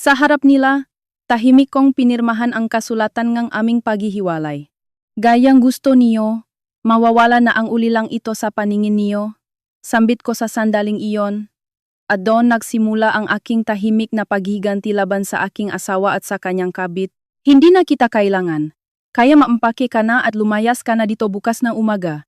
Sa harap nila, tahimik kong pinirmahan ang kasulatan ng aming paghihiwalay. Gayang gusto niyo, mawawala na ang ulilang ito sa paningin niyo. Sambit ko sa sandaling iyon, at doon nagsimula ang aking tahimik na paghiganti laban sa aking asawa at sa kanyang kabit. Hindi na kita kailangan. Kaya maampake ka na at lumayas ka na dito bukas ng umaga.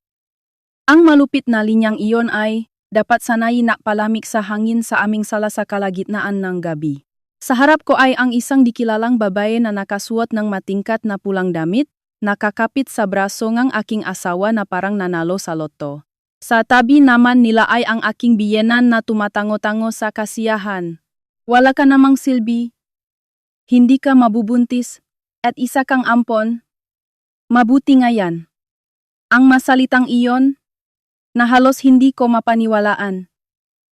Ang malupit na linyang iyon ay, dapat sanay nakpalamig sa hangin sa aming sala sa kalagitnaan ng gabi. Sa harap ko ay ang isang dikilalang babae na nakasuot ng matingkat na pulang damit, nakakapit sa braso ng aking asawa na parang nanalo sa loto. Sa tabi naman nila ay ang aking biyenan na tumatango-tango sa kasiyahan. Wala ka namang silbi. Hindi ka mabubuntis, at isa kang ampon. Mabuti nga yan. Ang masalitang iyon, na halos hindi ko mapaniwalaan,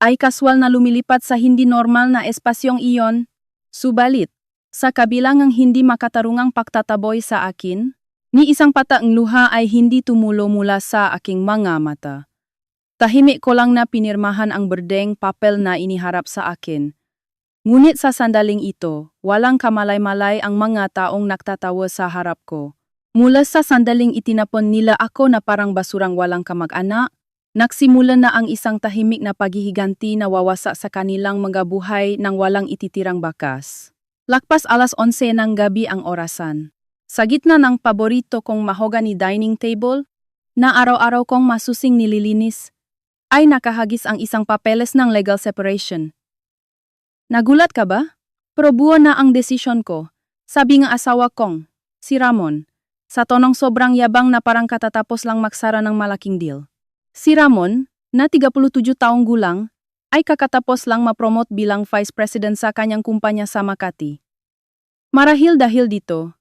ay kaswal na lumilipat sa hindi normal na espasyong iyon, subalit, sa kabilang ng hindi makatarungang pagtataboy sa akin, ni isang pataang luha ay hindi tumulo mula sa aking mga mata. Tahimik ko lang na pinirmahan ang berdeng papel na iniharap sa akin. Ngunit sa sandaling ito, walang kamalay-malay ang mga taong naktatawa sa harap ko. Mula sa sandaling itinapon nila ako na parang basurang walang kamag-anak, nagsimula na ang isang tahimik na paghihiganti na wawasak sa kanilang mga buhay nang walang ititirang bakas. Lakpas 11:00 ng gabi ang orasan. Sa gitna ng paborito kong mahogany dining table, na araw-araw kong masusing nililinis, ay nakahagis ang isang papeles ng legal separation. Nagulat ka ba? Pero buo na ang desisyon ko, sabi ng asawa kong, si Ramon, sa tonong sobrang yabang na parang katatapos lang magsara ng malaking deal. Si Ramon, na 37 taong gulang, ay kakatapos lang mapromote bilang vice president sa kanyang kumpanya sa Makati. Marahil dahil dito,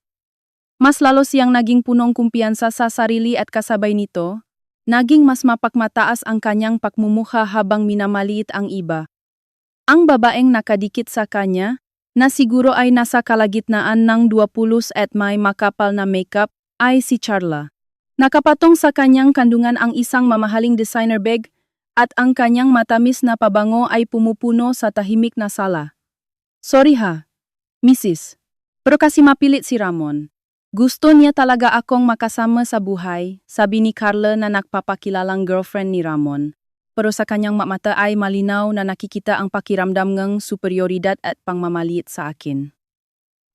mas lalo siyang naging punong kumpiyansa sa sarili at kasabay nito, naging mas mapagmataas ang kanyang pagmumukha habang minamaliit ang iba. Ang babaeng nakadikit sa kanya, na siguro ay nasa kalagitnaan ng 20 at may makapal na makeup, ay si Charla. Nakapatong sa kanyang kandungan ang isang mamahaling designer bag, at ang kanyang matamis na pabango ay pumupuno sa tahimik na sala. Sorry ha, Mrs. Pero kasi mapilit si Ramon. Gusto niya talaga akong makasama sa buhay, sabi ni Carla na nagpapakilalang girlfriend ni Ramon. Pero sa kanyang mata ay malinaw na nakikita ang pakiramdam ng superioridad at pangmamaliit sa akin.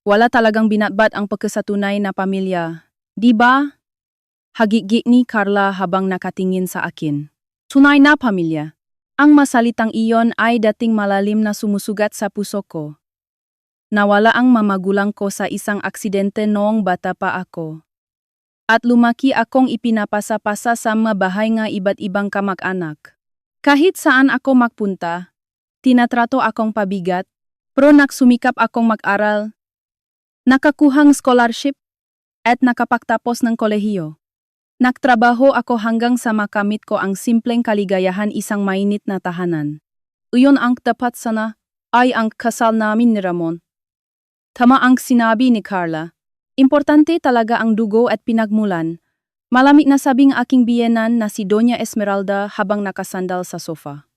Wala talagang binatbat ang pagkasatunay na pamilya, di ba? Hagigit ni Carla habang nakatingin sa akin. Tunay na pamilya. Ang masalitang iyon ay dating malalim na sumusugat sa puso ko. Nawala ang mamagulang ko sa isang aksidente noong bata pa ako. At lumaki akong ipinapasa-pasa sa mga bahay nga iba't ibang kamag-anak. Kahit saan ako magpunta, tinatrato akong pabigat, pero nagsumikap akong mag-aral, nakakuhang scholarship, at nakapagtapos ng kolehiyo. Nagtrabaho ako hanggang sa makamit ko ang simpleng kaligayahan isang mainit na tahanan. Iyon ang tapat sana, ay ang kasal namin ni Ramon. Tama ang sinabi ni Carla. Importante talaga ang dugo at pinagmulan. Malamig na sabing aking biyenan na si Doña Esmeralda habang nakasandal sa sofa.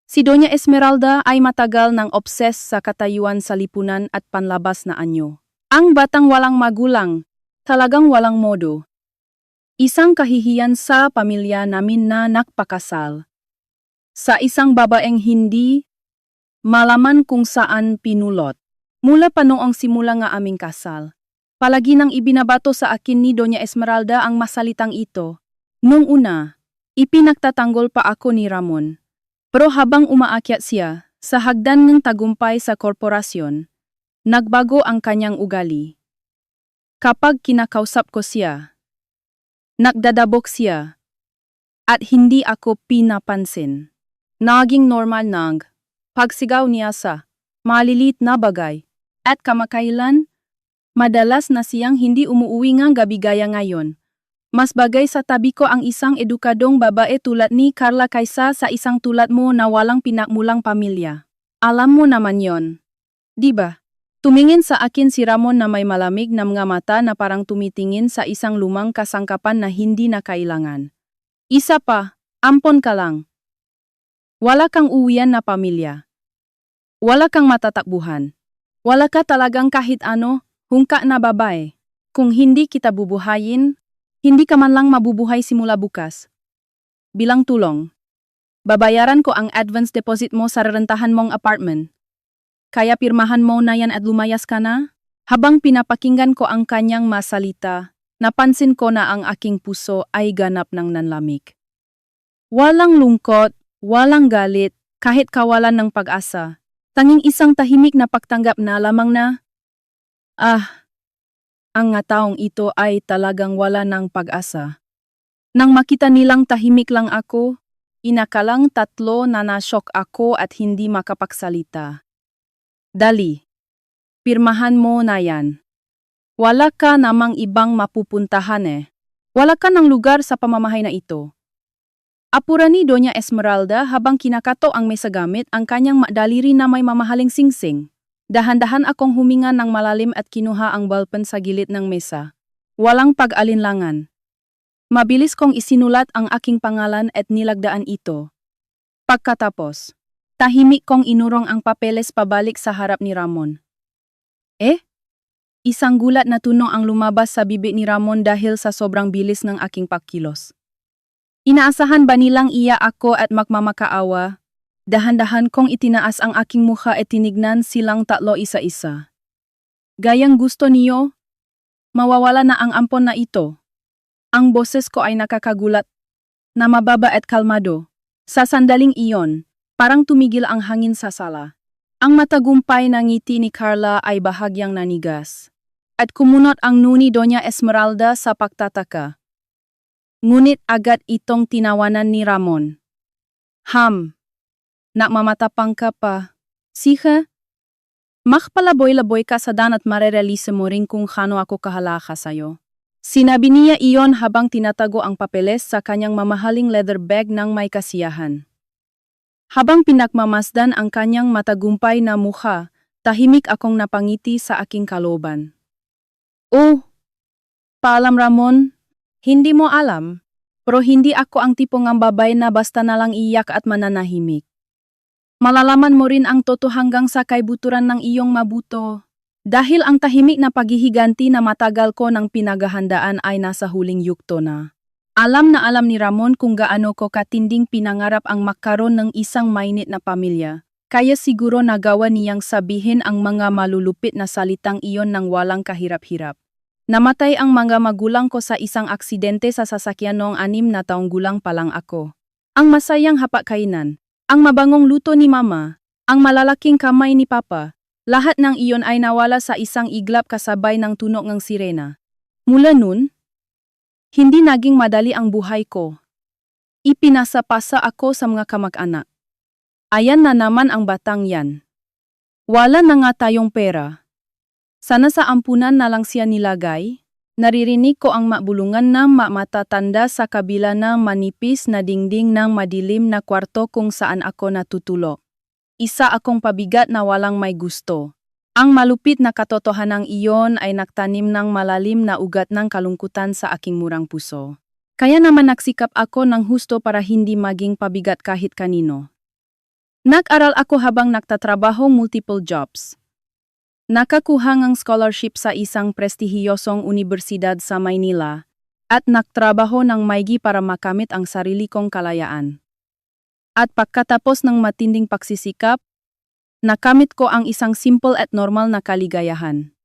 Si Doña Esmeralda ay matagal nang obses sa katayuan sa lipunan at panlabas na anyo. Ang batang walang magulang, talagang walang modo. Isang kahihiyan sa pamilya namin na nakpakasal. Sa isang babaeng hindi malaman kung saan pinulot. Mula pa noong simula nga aming kasal. Palagi nang ibinabato sa akin ni Doña Esmeralda ang masalitang ito. Nung una, ipinagtatanggol pa ako ni Ramon. Pero habang umaakyat siya sa hagdan ng tagumpay sa korporasyon, nagbago ang kanyang ugali. Kapag kinakausap ko siya, nagdadabok siya, at hindi ako pinapansin. Naging normal nang pagsigaw niya sa malilit na bagay, at kamakailan, madalas na siyang hindi umuuwi ng gabi gaya ngayon. Mas bagay sa tabi ko ang isang edukadong babae tulad ni Carla kaysa sa isang tulad mo na walang pinagmulang pamilya. Alam mo naman yon, di ba? Tumingin sa akin si Ramon na may malamig na mga mata na parang tumitingin sa isang lumang kasangkapan na hindi na kailangan. Isa pa, ampon ka lang. Wala kang uwian na pamilya. Wala kang matatakbuhan. Wala ka talagang kahit ano, hungka na babae. Kung hindi kita bubuhayin, hindi ka man lang mabubuhay simula bukas. Bilang tulong, babayaran ko ang advance deposit mo sa rerentahan mong apartment. Kaya pirmahan mo na yan at lumayas ka na? Habang pinapakinggan ko ang kanyang masalita, napansin ko na ang aking puso ay ganap ng nanlamig. Walang lungkot, walang galit, kahit kawalan ng pag-asa. Tanging isang tahimik na pagtanggap na lamang na, ang nga taong ito ay talagang wala ng pag-asa. Nang makita nilang tahimik lang ako, inakalang tatlo na nasyok ako at hindi makapagsalita. Dali, pirmahan mo na yan. Wala ka namang ibang mapupuntahan eh. Wala ka ng lugar sa pamamahay na ito. Apura ni Doña Esmeralda habang kinakato ang mesa gamit ang kanyang daliri na may mamahaling singsing. Dahan-dahan akong huminga ng malalim at kinuha ang ballpen sa gilid ng mesa. Walang pag-alinlangan. Mabilis kong isinulat ang aking pangalan at nilagdaan ito. Pagkatapos, tahimik kong inurong ang papeles pabalik sa harap ni Ramon. Isang gulat na tunog ang lumabas sa bibig ni Ramon dahil sa sobrang bilis ng aking pagkilos. Inaasahan ba nilang iya ako at magmamakaawa? Dahan-dahan kong itinaas ang aking mukha at tinignan silang tatlo isa-isa. Gayang gusto niyo? Mawawala na ang ampon na ito. Ang boses ko ay nakakagulat, na mababa at kalmado. Sa sandaling iyon, parang tumigil ang hangin sa sala. Ang matagumpay na ngiti ni Carla ay bahagyang nanigas. At kumunot ang nuni Doña Esmeralda sa pagtataka. Ngunit agad itong tinawanan ni Ramon. Nakmamatapang ka pa. Siha? Makpalaboy-laboy ka sa dan at marerelise mo rin kung kano ako kahalaka sa'yo. Sinabi niya iyon habang tinatago ang papeles sa kanyang mamahaling leather bag ng may kasiyahan. Habang pinagmamasdan ang kanyang matagumpay na mukha, tahimik akong napangiti sa aking kalooban. Oh, paalam Ramon, hindi mo alam, pero hindi ako ang tipong ang babae na basta nalang iyak at mananahimik. Malalaman mo rin ang totoo hanggang sa kaibuturan ng iyong mabuto. Dahil ang tahimik na paghihiganti na matagal ko ng pinaghahandaan ay nasa huling yugto na. Alam na alam ni Ramon kung gaano ko katinding pinangarap ang magkaroon ng isang mainit na pamilya. Kaya siguro nagawa niyang sabihin ang mga malulupit na salitang iyon ng walang kahirap-hirap. Namatay ang mga magulang ko sa isang aksidente sa sasakyan noong 6 na taong gulang pa lang ako. Ang masayang hapag-kainan, ang mabangong luto ni Mama, ang malalaking kamay ni Papa, lahat ng iyon ay nawala sa isang iglap kasabay ng tunog ng sirena. Mula nun, hindi naging madali ang buhay ko. Ipinasapasa ako sa mga kamag-anak. Ayan na naman ang batang yan. Wala na nga tayong pera. Sana sa ampunan na lang siya nilagay. Naririnig ko ang mabulungan na matatanda sa kabila ng manipis na dingding ng madilim na kwarto kung saan ako natutulog. Isa akong pabigat na walang may gusto. Ang malupit na katotohanang iyon ay nagtanim ng malalim na ugat ng kalungkutan sa aking murang puso. Kaya naman nagsikap ako ng husto para hindi maging pabigat kahit kanino. Nag-aral ako habang nagtatrabaho multiple jobs. Nakakuha ng scholarship sa isang prestihiyosong universidad sa Maynila at nagtrabaho ng maigi para makamit ang sarili kong kalayaan. At pagkatapos ng matinding pagsisikap, nakamit ko ang isang simple at normal na kaligayahan.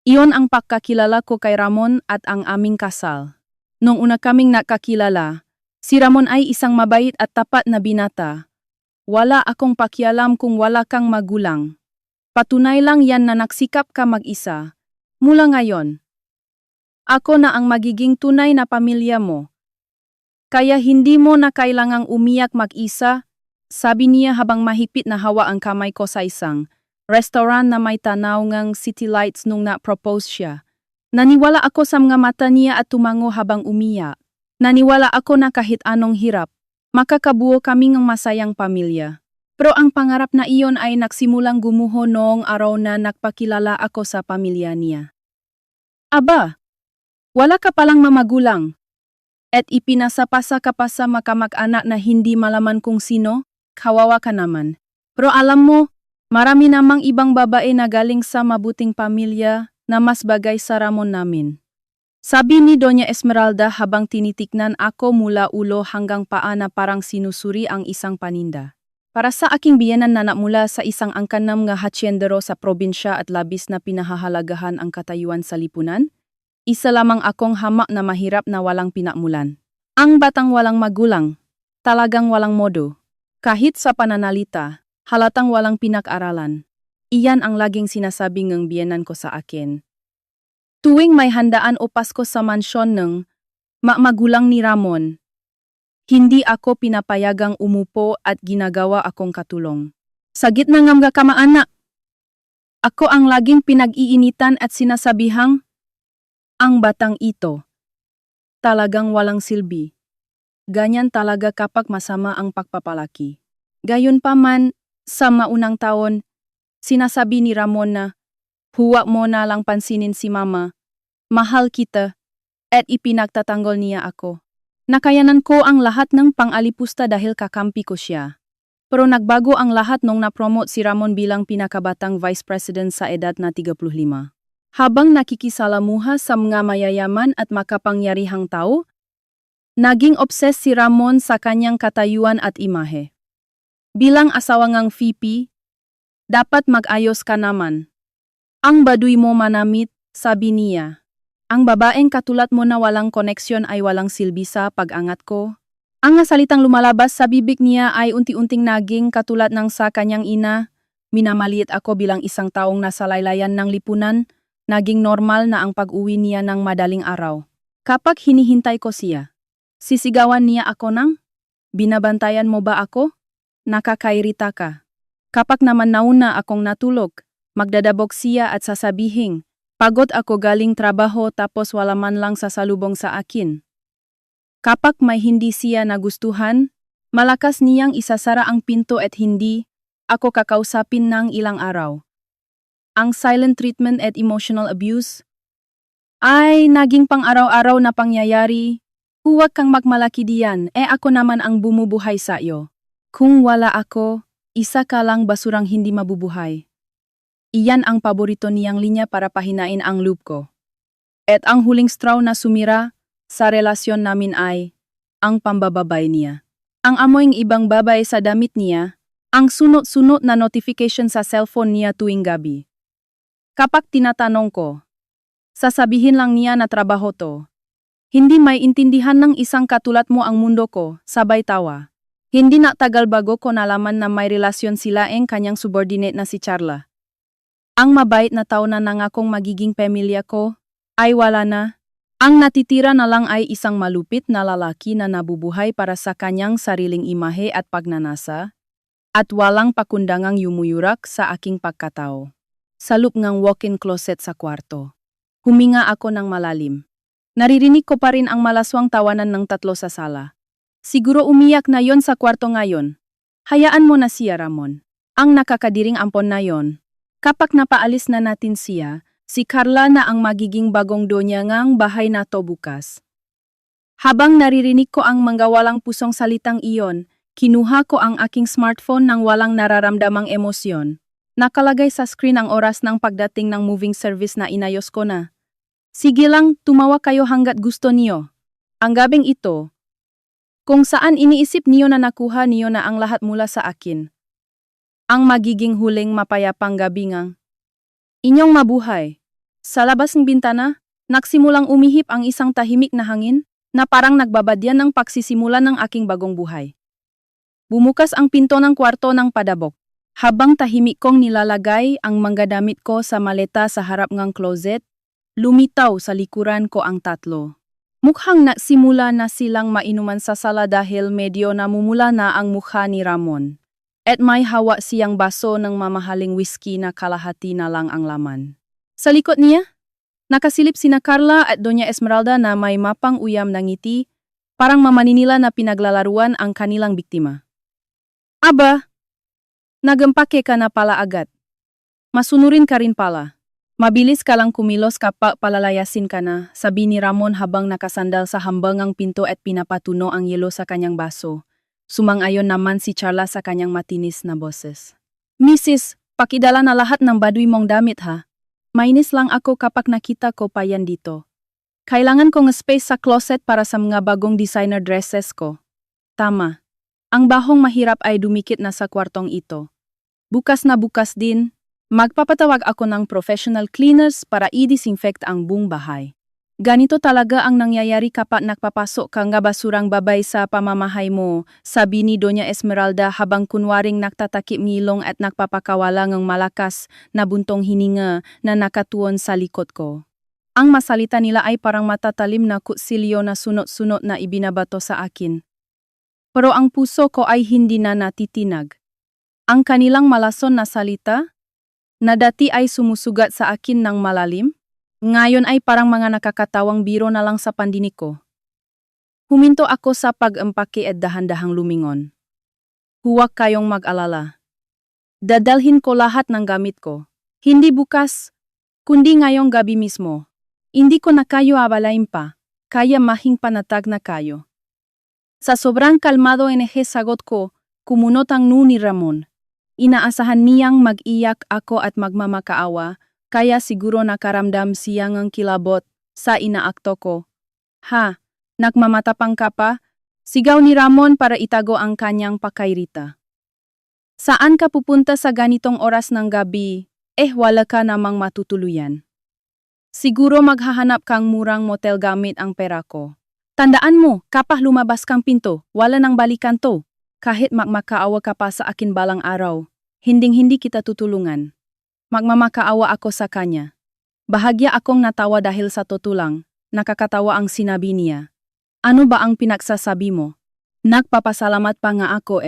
Iyon ang pagkakilala ko kay Ramon at ang aming kasal. Nung una kaming nakakilala, si Ramon ay isang mabait at tapat na binata. Wala akong pakialam kung wala kang magulang. Patunay lang yan na nagsikap ka mag-isa. Mula ngayon, ako na ang magiging tunay na pamilya mo. Kaya hindi mo na kailangang umiyak mag-isa, sabi niya habang mahigpit na hawa ang kamay ko sa isang restaurant na may tanaw ngang city lights nung na-propose siya. Naniwala ako sa mga mata niya at tumango habang umiyak. Naniwala ako na kahit anong hirap, makakabuo kami ng masayang pamilya. Pero ang pangarap na iyon ay nagsimulang gumuho noong araw na nagpakilala ako sa pamilya niya. Aba, wala ka palang mamagulang. At ipinasapasa ka pa sa makamag-anak na hindi malaman kung sino, kawawa ka naman. Pero alam mo, Marami namang ibang babae na galing sa mabuting pamilya na mas bagay sa Ramon namin. Sabi ni Doña Esmeralda habang tinitiknan ako mula ulo hanggang paa na parang sinusuri ang isang paninda. Para sa aking biyenan na mula sa isang angkanam nga haciendero sa probinsya at labis na pinahahalagahan ang katayuan sa lipunan, isa lamang akong hamak na mahirap na walang pinakmulan. Ang batang walang magulang, talagang walang modo. Kahit sa pananalita, halatang walang pinag-aralan. Iyan ang laging sinasabi ng biyenan ko sa akin. Tuwing may handaan o Pasko sa mansyon ng magulang ni Ramon, hindi ako pinapayagang umupo at ginagawa akong katulong. Sa gitna ng mga kamaanak, ako ang laging pinag-iinitan at sinasabihang, ang batang ito, talagang walang silbi. Ganyan talaga kapag masama ang pagpapalaki. Gayunpaman, sa maunang taon, sinasabi ni Ramon na, huwag mo na lang pansinin si mama, mahal kita, at ipinagtatanggol niya ako. Nakayanan ko ang lahat ng pang-alipusta dahil kakampi ko siya. Pero nagbago ang lahat nung na-promote si Ramon bilang pinakabatang vice president sa edad na 35. Habang nakikisalamuha sa mga mayayaman at makapangyarihang tao, naging obses si Ramon sa kanyang katayuan at imahe. Bilang asawa ngang VP, dapat mag-ayos ka naman. Ang baduy mo manamit, sabi niya. Ang babaeng katulad mo na walang koneksyon ay walang silbi sa pag-angat ko. Ang salitang lumalabas sa bibig niya ay unti-unting naging katulad ng sa kanyang ina. Minamaliit ako bilang isang taong nasa laylayan ng lipunan, naging normal na ang pag-uwi niya ng madaling araw. Kapag hinihintay ko siya, sisigawan niya ako ng, binabantayan mo ba ako? Nakakairita ka. Kapag naman nauna akong natulog, magdadabog siya at sasabihing, pagod ako galing trabaho tapos wala man lang sasalubong sa akin. Kapag may hindi siya nagustuhan, malakas niyang isasara ang pinto at hindi ako kakausapin ng ilang araw. Ang silent treatment at emotional abuse ay naging pang-araw-araw na pangyayari. Huwag kang magmalaki diyan, ako naman ang bumubuhay sa iyo. Kung wala ako, isa ka lang basurang hindi mabubuhay. Iyan ang paborito niyang linya para pahinain ang loob ko. At ang huling straw na sumira sa relasyon namin ay ang pambababay niya. Ang amoyng ibang babae sa damit niya, ang sunod-sunod na notification sa cellphone niya tuwing gabi. Kapag tinatanong ko, sasabihin lang niya na trabaho to. Hindi may intindihan ng isang katulad mo ang mundo ko, sabay tawa. Hindi na tagal bago ko nalaman na may relasyon sila ang kanyang subordinate na si Charla. Ang mabait na tao na nangakong magiging pamilya ko, ay wala na. Ang natitira na lang ay isang malupit na lalaki na nabubuhay para sa kanyang sariling imahe at pagnanasa, at walang pakundangang yumuyurak sa aking pagkatao. Sa loob ng walk-in closet sa kwarto, huminga ako ng malalim. Naririnig ko pa rin ang malaswang tawanan ng tatlo sa sala. Siguro umiyak na yon sa kwarto ngayon. Hayaan mo na siya, Ramon. Ang nakakadiring ampon na yon. Kapag napaalis na natin siya, si Carla na ang magiging bagong donya ngang bahay na to bukas. Habang naririnig ko ang mga walang pusong salitang iyon, kinuha ko ang aking smartphone nang walang nararamdamang emosyon. Nakalagay sa screen ang oras ng pagdating ng moving service na inayos ko na. Sige lang, tumawa kayo hanggat gusto niyo. Ang gabing ito, kung saan iniisip niyo na nakuha niyo na ang lahat mula sa akin. Ang magiging huling mapayapang gabi ngang inyong mabuhay. Sa labas ng bintana, nagsimulang umihip ang isang tahimik na hangin na parang nagbabadyan ng pagsisimula ng aking bagong buhay. Bumukas ang pinto ng kwarto ng padabok. Habang tahimik kong nilalagay ang mga damit ko sa maleta sa harap ng closet, lumitaw sa likuran ko ang tatlo. Mukhang nagsimula na silang mainuman sa sala dahil medyo namumula na ang mukha ni Ramon. At may hawa siyang baso ng mamahaling whisky na kalahati na lang ang laman. Sa likod niya, nakasilip sina Carla at Doña Esmeralda na may mapang uyam na ngiti, parang mamaninila na pinaglalaruan ang kanilang biktima. Aba, nagampake ka na pala agad. Masunurin ka rin pala. Mabilis ka lang kumilos kapag palalayasin ka na, sabi ni Ramon habang nakasandal sa hambangang pinto at pinapatuno ang yelo sa kanyang baso. Sumang-ayon naman si Charla sa kanyang matinis na boses. Mrs., Pakidala na lahat ng baduy mong damit ha. Mainis lang ako kapag nakita ko pa yan dito. Kailangan kong space sa closet para sa mga bagong designer dresses ko. Tama. Ang bahong mahirap ay dumikit na sa kwartong ito. Bukas na bukas din, magpapatawag ako ng professional cleaners para i-disinfect ang buong bahay. Ganito talaga ang nangyayari kapag nakpapasok ka nga basurang babay sa pamamahay mo, sabi ni Doña Esmeralda habang kunwaring naktatakip ngilong at nakpapakawala ng malakas na buntong hininga na nakatuon sa likod ko. Ang masalita nila ay parang matatalim na kutsilyo na sunot-sunot na ibinabato sa akin. Pero ang puso ko ay hindi na natitinag. Ang kanilang malason na salita, na dati ay sumusugat sa akin ng malalim, ngayon ay parang mga nakakatawang biro na lang sa pandinig ko. Huminto ako sa pag-empake at dahan-dahang lumingon. Huwag kayong mag-alala. Dadalhin ko lahat ng gamit ko. Hindi bukas, kundi ngayong gabi mismo. Hindi ko na kayo abalain pa, kaya mahing panatag na kayo. Sa sobrang kalmado sagot ko, kumunot ang nu ni Ramon. Inaasahan niyang mag-iyak ako at magmamakaawa, kaya siguro nakaramdam siyang ang kilabot sa inaakto ko. Ha, nagmamatapang ka pa? Sigaw ni Ramon para itago ang kanyang pakairita. Saan ka pupunta sa ganitong oras ng gabi? Wala ka namang matutuluyan. Siguro maghahanap kang murang motel gamit ang pera ko. Tandaan mo, kapag lumabas kang pinto, wala nang balikan to. Kahit magmakaawa ka pa sa akin balang araw, hinding-hindi kita tutulungan. Magmamakaawa ako sa kanya. Bahagya akong natawa dahil sa tutulang, nakakatawa ang sinabi niya. Ano ba ang pinagsasabi mo? Nagpapasalamat pa nga ako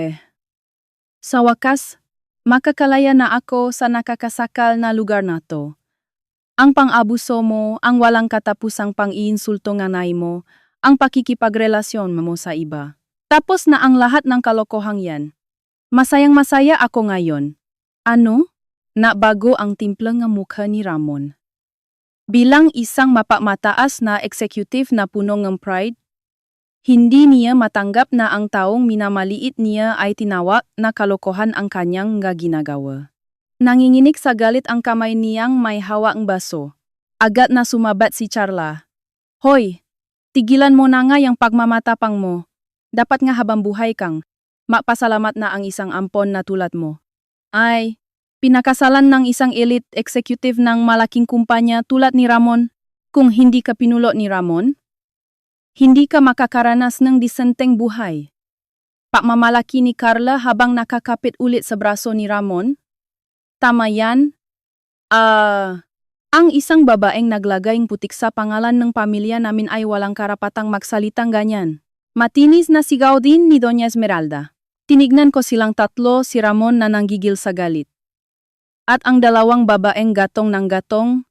Sa wakas, makakalaya na ako sa nakakasakal na lugar na to. Ang pang-abuso mo, ang walang katapusang pang-iinsulto nga nay mo, ang pakikipagrelasyon mo sa iba. Tapos na ang lahat ng kalokohang yan. Masayang-masaya ako ngayon. Ano? Nabago ang timplang nga mukha ni Ramon. Bilang isang mapamataas na executive na puno ng pride, hindi niya matanggap na ang taong minamaliit niya ay tinawag na kalokohan ang kanyang nga ginagawa. Nanginginig sa galit ang kamay niyang may hawak ang baso. Agad na sumabat si Charla. Hoy, tigilan mo na nga yung pagmamatapang mo. Dapat nga habang buhay kang magpasalamat na ang isang ampon na tulad mo. Ay, pinakasalan ng isang elite executive ng malaking kumpanya tulad ni Ramon. Kung hindi ka pinulo ni Ramon, hindi ka makakaranas ng disenteng buhay. Pagmamalaki ni Carla habang nakakapit ulit sa braso ni Ramon. Tama yan? Ang isang babaeng naglagayng putik sa pangalan ng pamilya namin ay walang karapatang magsalitang ganyan. Matinis na sigaw din ni Doña Esmeralda. Tinignan ko silang tatlo, si Ramon na nanggigil sa galit. At ang dalawang babaeng gatong ng gatong.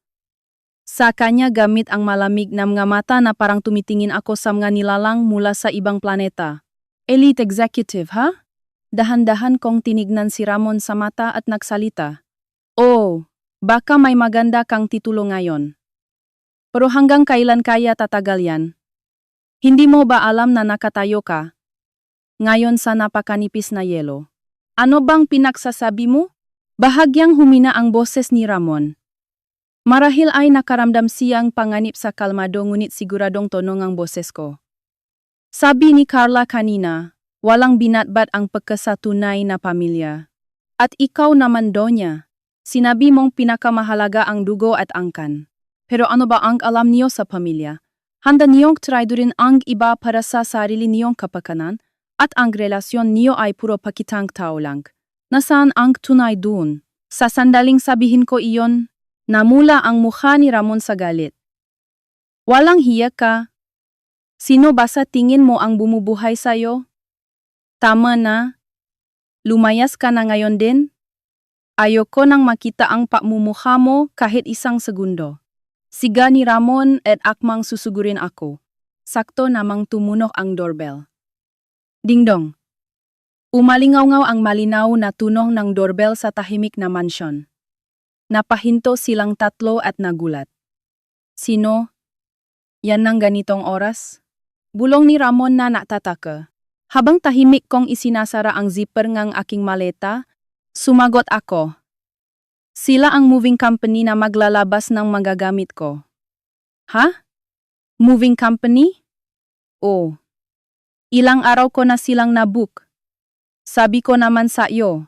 Sa kanya gamit ang malamig na mga mata na parang tumitingin ako sa mga nilalang mula sa ibang planeta. Elite executive, ha? Dahan-dahan kong tinignan si Ramon sa mata at nagsalita. Oh, baka may maganda kang titulo ngayon. Pero hanggang kailan kaya tatagal yan? Hindi mo ba alam na nakatayo ka? Ngayon sa napakanipis na yelo. Ano bang pinagsasabi mo? Bahagyang humina ang boses ni Ramon. Marahil ay nakaramdam siyang panganib sa kalmado ngunit siguradong tonong ang boses ko. Sabi ni Carla kanina, walang binatbat ang pagkasatunay na pamilya. At ikaw naman, Donya, sinabi mong pinakamahalaga ang dugo at angkan. Pero ano ba ang alam niyo sa pamilya? Handa niyong traidorin ang iba para sa sarili niyong kapakanan at ang relasyon niyo ay puro pakitang tao lang. Nasaan ang tunay dun? Sa sandaling sabihin ko iyon, namula ang mukha ni Ramon sa galit. Walang hiya ka. Sino ba sa tingin mo ang bumubuhay sa'yo? Tama na. Lumayas ka na ngayon din. Ayoko nang makita ang pagmumukha mo kahit isang segundo. Siga ni Ramon at akmang susugurin ako. Sakto namang tumunok ang doorbell. Dingdong. Umalingaw-ngaw ang malinaw na tunog ng doorbell sa tahimik na mansyon. Napahinto silang tatlo at nagulat. Sino? Yan ng ganitong oras? Bulong ni Ramon na natataka. Habang tahimik kong isinasara ang zipper ng aking maleta, sumagot ako. Sila ang moving company na maglalabas ng magagamit ko. Ha? Moving company? Oh. Ilang araw ko na silang nabook. Sabi ko naman sa iyo.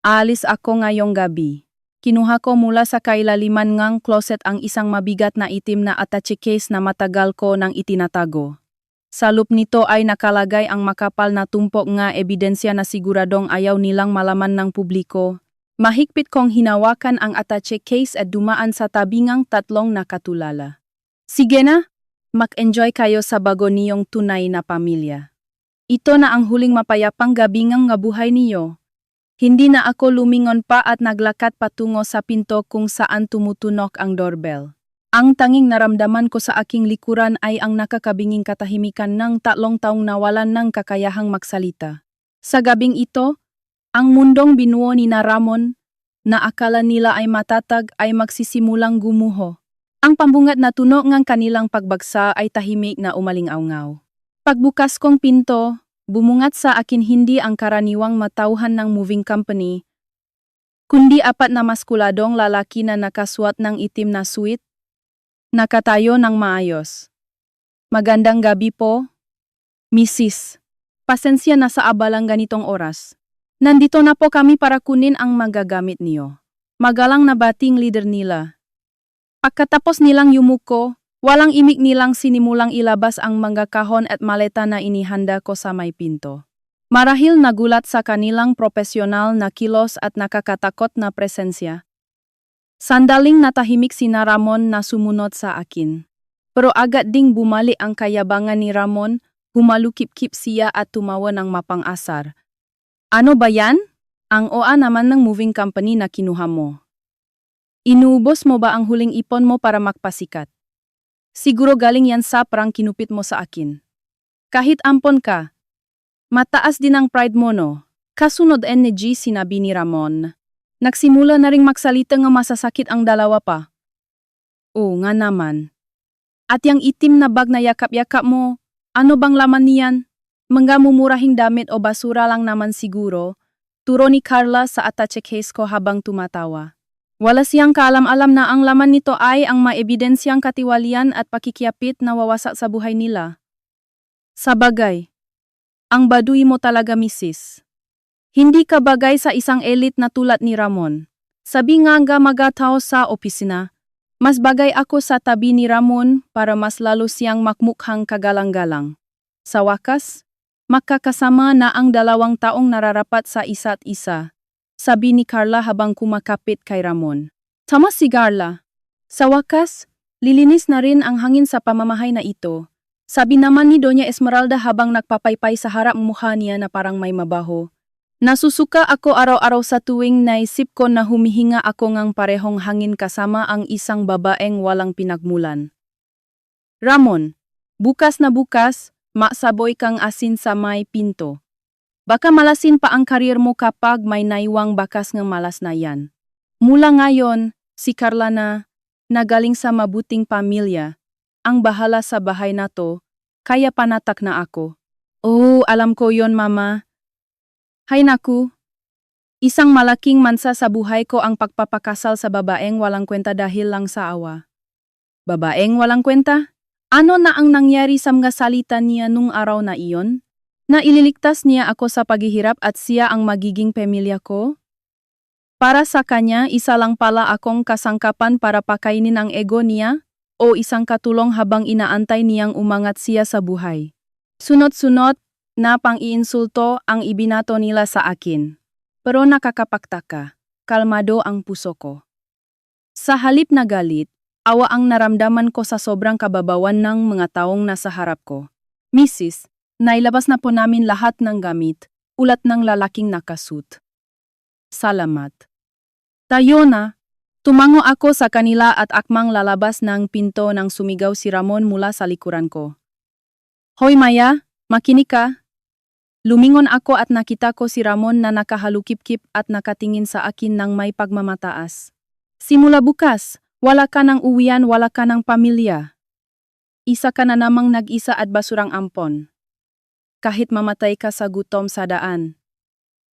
Aalis ako ngayong gabi. Kinuha ko mula sa kailaliman ngang closet ang isang mabigat na itim na attache case na matagal ko nang itinatago. Sa loob nito ay nakalagay ang makapal na tumpok nga ebidensya na siguradong ayaw nilang malaman ng publiko. Mahigpit kong hinawakan ang attache case at dumaan sa tabingang tatlong nakatulala. Sige na, mag-enjoy kayo sa bago niyong tunay na pamilya. Ito na ang huling mapayapang gabingang nga buhay niyo. Hindi na ako lumingon pa at naglakad patungo sa pinto kung saan tumutunok ang doorbell. Ang tanging naramdaman ko sa aking likuran ay ang nakakabinging katahimikan ng 3 taong nawalan ng kakayahang magsalita. Sa gabing ito, ang mundong binuo ni na Ramon, na akala nila ay matatag ay magsisimulang gumuho. Ang pambungat na tunog ng kanilang pagbagsa ay tahimik na umaling-awngaw. Pagbukas kong pinto, bumungat sa akin hindi ang karaniwang matauhan ng moving company, kundi 4 na maskuladong lalaki na nakasuot ng itim na suit, nakatayo ng maayos. Magandang gabi po, Mrs. Pasensya na sa abalang ganitong oras. Nandito na po kami para kunin ang magagamit niyo. Magalang na bating leader nila. Pagkatapos nilang yumuko, walang imik nilang sinimulang ilabas ang mga kahon at maleta na inihanda ko sa may pinto. Marahil nagulat sa kanilang profesional na kilos at nakakatakot na presensya. Sandaling natahimik si na Ramon na sumunod sa akin. Pero agad ding bumali ang kayabangan ni Ramon, humalukip-kip siya at tumawa ng mapang-asar. Ano ba yan? Ang OA naman ng moving company na kinuha mo. Inuubos mo ba ang huling ipon mo para magpasikat? Siguro galing yan sa parang kinupit mo sa akin. Kahit ampon ka, mataas din ang pride mo no? Kasunod energy sinabi ni Ramon. Nagsimula na ring magsalita nga masasakit ang dalawa pa. Oo nga naman. At yung itim na bag na yakap-yakap mo, ano bang laman niyan? Mga mumurahing damit o basura lang naman siguro, turo ni Carla sa attache case ko habang tumatawa. Wala siyang kaalam-alam na ang laman nito ay ang maebidensyang katiwalian at pakikiapit na wawasak sa buhay nila. Sa bagay, ang baduy mo talaga, Mrs. Hindi ka bagay sa isang elite na tulad ni Ramon. Sabi nga magatao sa opisina, mas bagay ako sa tabi ni Ramon para mas lalo siyang makmukhang kagalang-galang. Sa wakas, makakasama na ang 2 taong nararapat sa isa't isa, sabi ni Carla habang kumakapit kay Ramon. Tama si Carla. Sa wakas, lilinis na rin ang hangin sa pamamahay na ito. Sabi naman ni Doña Esmeralda habang nagpapaypay sa harap mukha niya na parang may mabaho. Nasusuka ako araw-araw sa tuwing naisip ko na humihinga ako ngang parehong hangin kasama ang isang babaeng walang pinagmulan. Ramon, bukas na bukas, masaboy kang asin sa may pinto. Baka malasin pa ang karir mo kapag may naiwang bakas ng malas na yan. Mula ngayon, si Carla na galing sa mabuting pamilya, ang bahala sa bahay na to, kaya panatak na ako. Oh, alam ko yon mama. Hay naku, isang malaking mansa sa buhay ko ang pagpapakasal sa babaeng walang kwenta dahil lang sa awa. Babaeng walang kwenta? Ano na ang nangyari sa mga salita niya nung araw na iyon? Na ililigtas niya ako sa paghihirap at siya ang magiging pamilya ko? Para sa kanya, isa lang pala akong kasangkapan para pakainin ang ego niya o isang katulong habang inaantay niyang umangat siya sa buhay. Sunod-sunod na pang-iinsulto ang ibinato nila sa akin. Pero nakakapagtaka, kalmado ang puso ko. Sa halip na galit, awa ang naramdaman ko sa sobrang kababawan ng mga taong nasa harap ko. Mrs., nailabas na po namin lahat ng gamit, ulat ng lalaking nakasuit. Salamat. Tayo na. Tumango ako sa kanila at akmang lalabas ng pinto nang sumigaw si Ramon mula sa likuran ko. Hoy Maya, makinig ka. Lumingon ako at nakita ko si Ramon na nakahalukip-kip at nakatingin sa akin ng may pagmamataas. Simula bukas, wala ka ng uwian, wala ka ng pamilya. Isa ka na namang nag-isa at basurang ampon. Kahit mamatay ka sa gutom sa daan.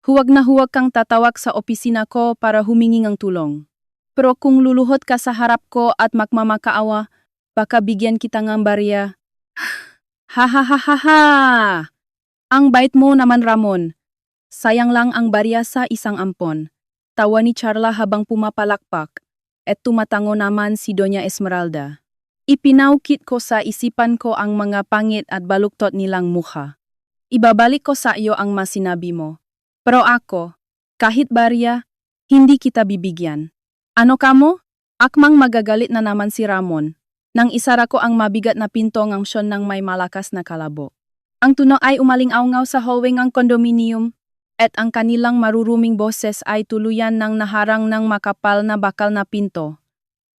Huwag na huwag kang tatawag sa opisina ko para humingi ng tulong. Pero kung luluhod ka sa harap ko at magmamakaawa, baka bigyan kita ng barya. Ha ha ha ha ha! Ang bait mo naman, Ramon. Sayang lang ang barya sa isang ampon. Tawa ni Charla habang pumapalakpak. At tumatango naman si Doña Esmeralda. Ipinaukit ko sa isipan ko ang mga pangit at baluktot nilang mukha. Ibabalik ko sa iyo ang masinabi mo. Pero ako, kahit barya, hindi kita bibigyan. Ano kamo? Akmang magagalit na naman si Ramon. Nang isara ko ang mabigat na pinto ng syon ng may malakas na kalabo. Ang tunog ay umaling-aungaw sa hallway ng kondominium, at ang kanilang maruruming boses ay tuluyan ng naharang ng makapal na bakal na pinto.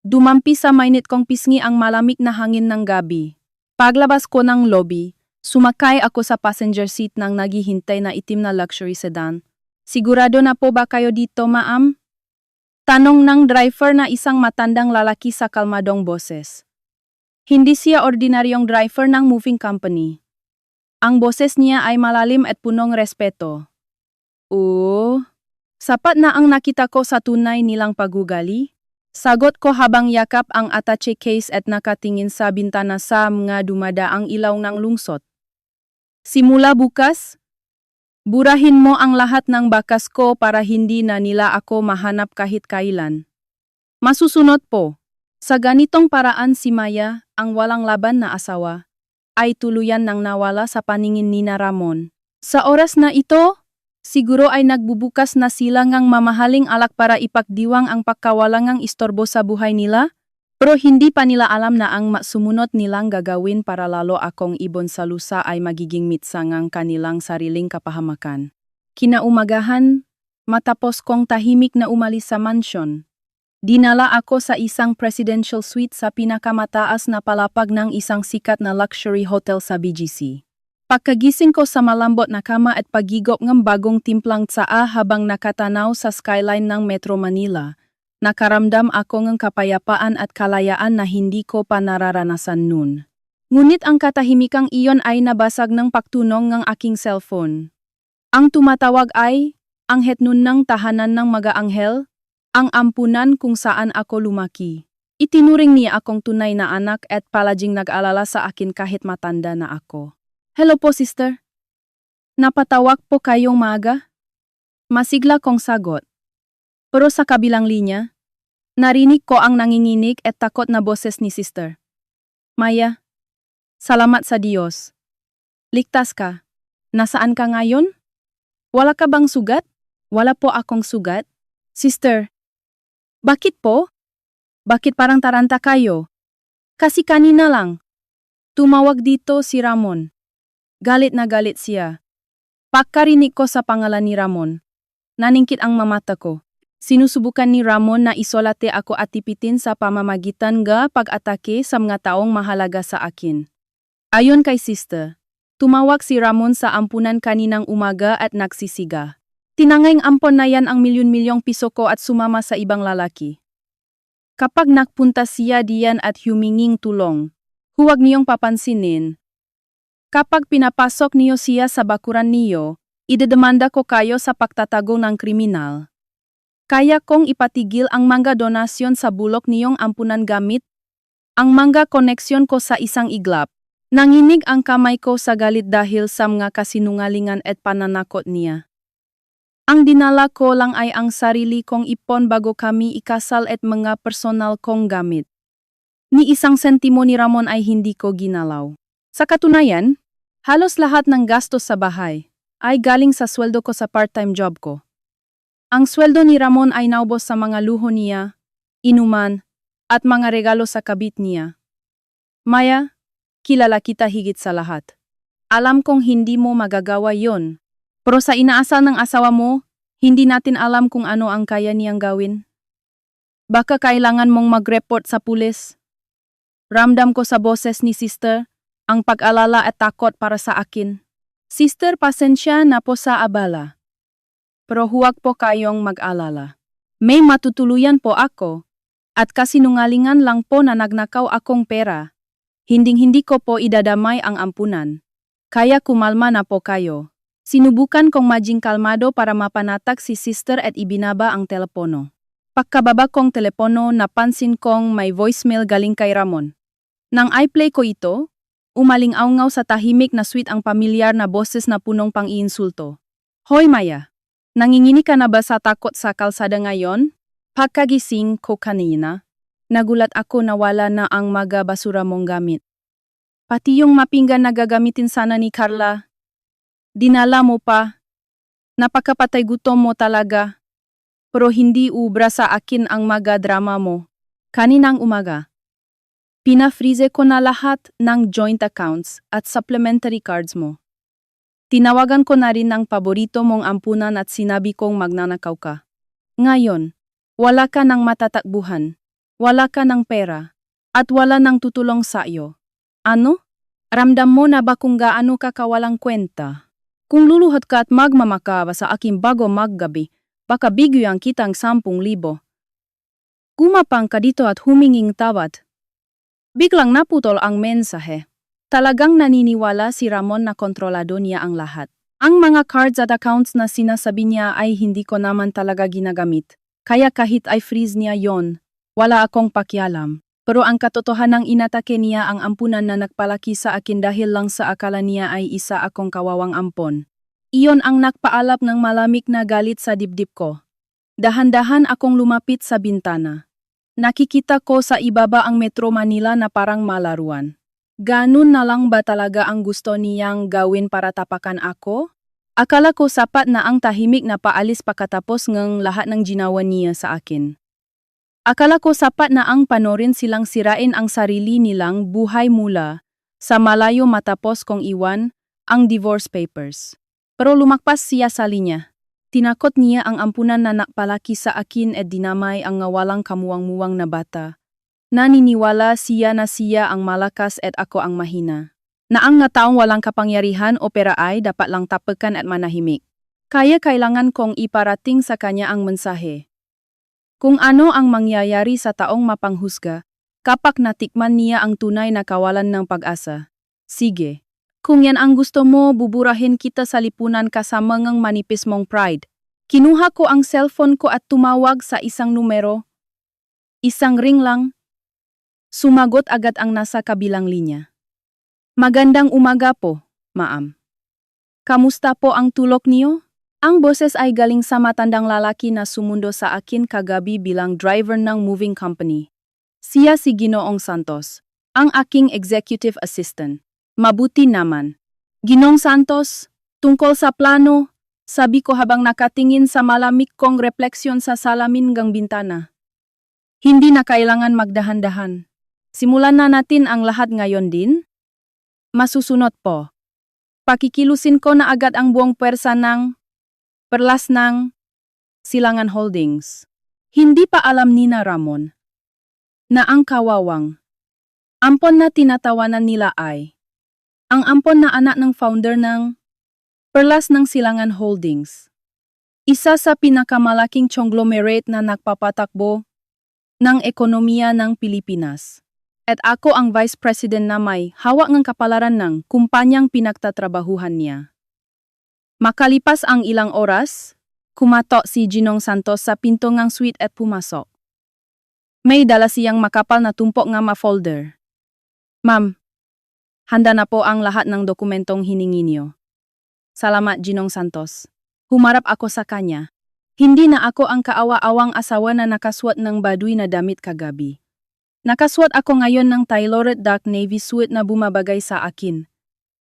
Dumampi sa mainit kong pisngi ang malamig na hangin ng gabi. Paglabas ko ng lobby, sumakay ako sa passenger seat ng naghihintay na itim na luxury sedan. Sigurado na po ba kayo dito, ma'am? Tanong ng driver na isang matandang lalaki sa kalmadong boses. Hindi siya ordinaryong driver ng moving company. Ang boses niya ay malalim at punong respeto. Oo, sapat na ang nakita ko sa tunay nilang pagugali. Sagot ko habang yakap ang attache case at nakatingin sa bintana sa mga dumadaang ilaw ng lungsod. Simula bukas, burahin mo ang lahat ng bakas ko para hindi na nila ako mahanap kahit kailan. Masusunod po, sa ganitong paraan si Maya, ang walang laban na asawa, ay tuluyan nang nawala sa paningin ni Ramon. Sa oras na ito, siguro ay nagbubukas na sila ngang mamahaling alak para ipagdiwang ang pagkawalangang istorbo sa buhay nila, pero hindi pa nila alam na ang sumunod nilang gagawin para lalo akong ibon sa lusa ay magiging mitsang ang kanilang sariling kapahamakan. Kinaumagahan, matapos kong tahimik na umalis sa mansyon, dinala ako sa isang presidential suite sa pinakamataas na palapag ng isang sikat na luxury hotel sa BGC. Pagkagising ko sa malambot na kama at pagigop ng bagong timplang tsaa habang nakatanaw sa skyline ng Metro Manila, nakaramdam ako ng kapayapaan at kalayaan na hindi ko pa nararanasan noon. Ngunit ang katahimikang iyon ay nabasag ng pagtunong ng aking cellphone. Ang tumatawag ay, ang hetnun ng tahanan ng mag-aanghel, ang ampunan kung saan ako lumaki. Itinuring niya akong tunay na anak at palaging nag-alala sa akin kahit matanda na ako. Hello po, sister. Napatawag po kayong maaga? Masigla kong sagot. Pero sa kabilang linya, narinig ko ang nanginginig at takot na boses ni sister. Maya, salamat sa Diyos. Ligtas ka. Nasaan ka ngayon? Wala ka bang sugat? Wala po akong sugat. Sister, bakit po? Bakit parang taranta kayo? Kasi kanina lang. Tumawag dito si Ramon. Galit na galit siya. Pagkarinig ko sa pangalan ni Ramon, naningkit ang mamata ko. Sinusubukan ni Ramon na isolate ako at tipitin sa pamamagitan ng pag-atake sa mga taong mahalaga sa akin. Ayon kay sister, tumawag si Ramon sa ampunan kaninang umaga at nagsisiga. Tinangayng ampon na yan ang milyon-milyong piso ko at sumama sa ibang lalaki. Kapag nagpunta siya diyan at huminging tulong, huwag niyong papansinin. Kapag pinapasok niyo siya sa bakuran niyo, idedemanda ko kayo sa pagtatago ng kriminal. Kaya kong ipatigil ang mga donasyon sa bulok niyong ampunan gamit ang mga koneksyon ko sa isang iglap. Nanginig ang kamay ko sa galit dahil sa mga kasinungalingan at pananakot niya. Ang dinala ko lang ay ang sarili kong ipon bago kami ikasal at mga personal kong gamit. Ni isang sentimo ni Ramon ay hindi ko ginalaw. Sa katunayan, halos lahat ng gastos sa bahay ay galing sa sweldo ko sa part-time job ko. Ang sweldo ni Ramon ay naubos sa mga luho niya, inuman, at mga regalo sa kabit niya. Maya, kilala kita higit sa lahat. Alam kong hindi mo magagawa yon. Pero sa inaasal ng asawa mo, hindi natin alam kung ano ang kaya niyang gawin. Baka kailangan mong mag-report sa pulis. Ramdam ko sa boses ni sister ang pag-alala at takot para sa akin. Sister, pasensya na po sa abala. Pero huwag po kayong mag-alala. May matutuluyan po ako, at kasinungalingan lang po na nagnakaw akong pera. Hinding-hindi ko po idadamay ang ampunan. Kaya kumalma na po kayo. Sinubukan kong maging kalmado para mapanatag si sister at ibinaba ang telepono. Pagkababa kong telepono, napansin kong may voicemail galing kay Ramon. Nang i-play ko ito, umaling-aungaw sa tahimik na sweet ang pamilyar na boses na punong pang-iinsulto. Hoy Maya, nangingini ka na ba sa takot sa kalsada ngayon? Pagkagising ko kanina, nagulat ako na wala na ang mga basura mong gamit. Pati yung mapinggan na gagamitin sana ni Carla. Dinala mo pa. Napakapatay gutom mo talaga. Pero hindi ubra sa akin ang mga drama mo. Kaninang umaga, pina-freeze ko na lahat ng joint accounts at supplementary cards mo. Tinawagan ko na rin ang paborito mong ampunan at sinabi kong magnanakaw ka. Ngayon, wala ka ng matatakbuhan, wala ka ng pera, at wala nang tutulong sa iyo. Ano? Ramdam mo na ba kung gaano ka kawalang kwenta? Kung luluhod ka at magmamakaawa sa akin bago maggabi, baka bigyan kitang 10,000. Gumapang ka dito at huminging tawad. Biglang naputol ang mensahe. Talagang naniniwala si Ramon na kontrolado niya ang lahat. Ang mga cards at accounts na sinasabi niya ay hindi ko naman talaga ginagamit. Kaya kahit ay freeze niya yon, wala akong pakialam. Pero ang katotohanang inatake niya ang ampunan na nagpalaki sa akin dahil lang sa akala niya ay isa akong kawawang ampon. Iyon ang nagpaalap ng malamig na galit sa dibdib ko. Dahan-dahan akong lumapit sa bintana. Nakikita ko sa ibaba ang Metro Manila na parang malaruan. Ganun na lang ba talaga ang gusto niyang gawin para tapakan ako? Akala ko sapat na ang tahimik na paalis pagkatapos ng lahat ng ginawa niya sa akin. Akala ko sapat na ang panorin silang sirain ang sarili nilang buhay mula sa malayo matapos kong iwan ang divorce papers. Pero lumakpas siya sa linya. Tinakot niya ang ampunan na nakpalaki sa akin at dinamay ang ngawalang kamuwang-muwang na bata. Naniniwala siya na siya ang malakas at ako ang mahina. Na ang nga taong walang kapangyarihan o pera ay dapat lang tapakan at manahimik. Kaya kailangan kong iparating sa kanya ang mensahe. Kung ano ang mangyayari sa taong mapanghusga, kapag natikman niya ang tunay na kawalan ng pag-asa. Sige. Kung yan ang gusto mo, buburahin kita sa lipunan kasama ng manipis mong pride. Kinuha ko ang cellphone ko at tumawag sa isang numero. Isang ring lang. Sumagot agad ang nasa kabilang linya. Magandang umaga po, ma'am. Kamusta po ang tulog niyo? Ang boses ay galing sa matandang lalaki na sumundo sa akin kagabi bilang driver ng moving company. Siya si Ginoong Santos, ang aking executive assistant. Mabuti naman. Ginong Santos, tungkol sa plano, sabi ko habang nakatingin sa malamig kong refleksyon sa salamin ng bintana. Hindi na kailangan magdahan-dahan. Simulan na natin ang lahat ngayon din. Masusunod po. Pakikilusin ko na agad ang buong pwersa ng perlas ng Silangan Holdings. Hindi pa alam ni na Ramon na ang kawawang ampon na tinatawanan nila ay ang ampon na anak ng founder ng Perlas ng Silangan Holdings. Isa sa pinakamalaking conglomerate na nagpapatakbo ng ekonomiya ng Pilipinas. At ako ang vice president na may hawak ng kapalaran ng kumpanyang pinagtatrabahuhan niya. Makalipas ang ilang oras, kumatok si Ginong Santos sa pinto ng suite at pumasok. May dala siyang makapal na tumpok nga ma-folder. Ma'am, handa na po ang lahat ng dokumentong hiningi niyo. Salamat, Ginong Santos. Humarap ako sa kanya. Hindi na ako ang kaawa-awang asawa na nakaswat ng baduy na damit kagabi. Nakaswat ako ngayon ng tailored dark navy suit na bumabagay sa akin.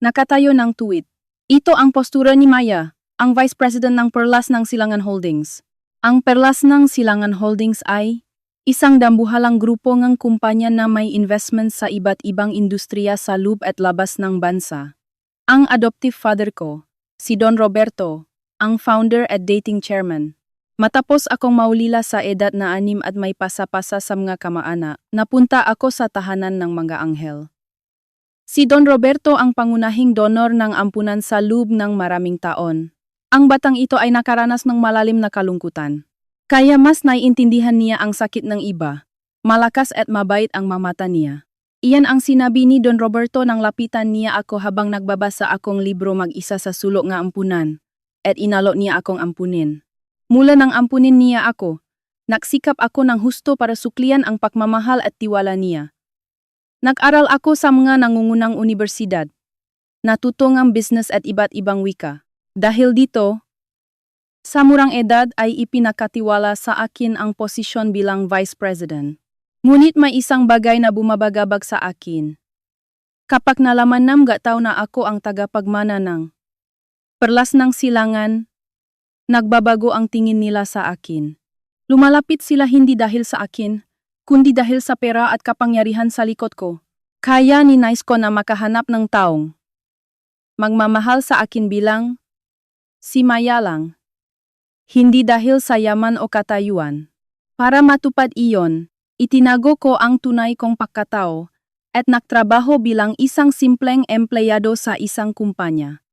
Nakatayo ng tuwid. Ito ang postura ni Maya, ang vice president ng Perlas ng Silangan Holdings. Ang Perlas ng Silangan Holdings ay isang dambuhalang grupo ng kumpanya na may investment sa iba't ibang industriya sa loob at labas ng bansa. Ang adoptive father ko, si Don Roberto, ang founder at dating chairman. Matapos akong maulila sa edad na 6 at may pasa-pasa sa mga kamaana, napunta ako sa tahanan ng mga anghel. Si Don Roberto ang pangunahing donor ng ampunan sa loob ng maraming taon. Ang batang ito ay nakaranas ng malalim na kalungkutan. Kaya mas naiintindihan niya ang sakit ng iba. Malakas at mabait ang mamata niya. Iyan ang sinabi ni Don Roberto nang lapitan niya ako habang nagbabasa akong libro mag-isa sa sulok nga ampunan, at inalok niya akong ampunin. Mula nang ampunin niya ako, nagsikap ako ng husto para suklian ang pagmamahal at tiwala niya. Nag-aral ako sa mga nangungunang universidad. Natuto ng business at iba't ibang wika. Dahil dito, sa murang edad ay ipinakatiwala sa akin ang posisyon bilang Vice President. Ngunit may isang bagay na bumabagabag sa akin. Kapag nalaman ng gataw na ako ang tagapagmana ng perlas ng silangan, nagbabago ang tingin nila sa akin. Lumalapit sila hindi dahil sa akin, kundi dahil sa pera at kapangyarihan sa likod ko. Kaya ninais ko na makahanap ng taong magmamahal sa akin bilang si Maya lang. Hindi dahil sa yaman o katayuan. Para matupad iyon, itinago ko ang tunay kong pagkatao at nagtrabaho bilang isang simpleng empleyado sa isang kumpanya.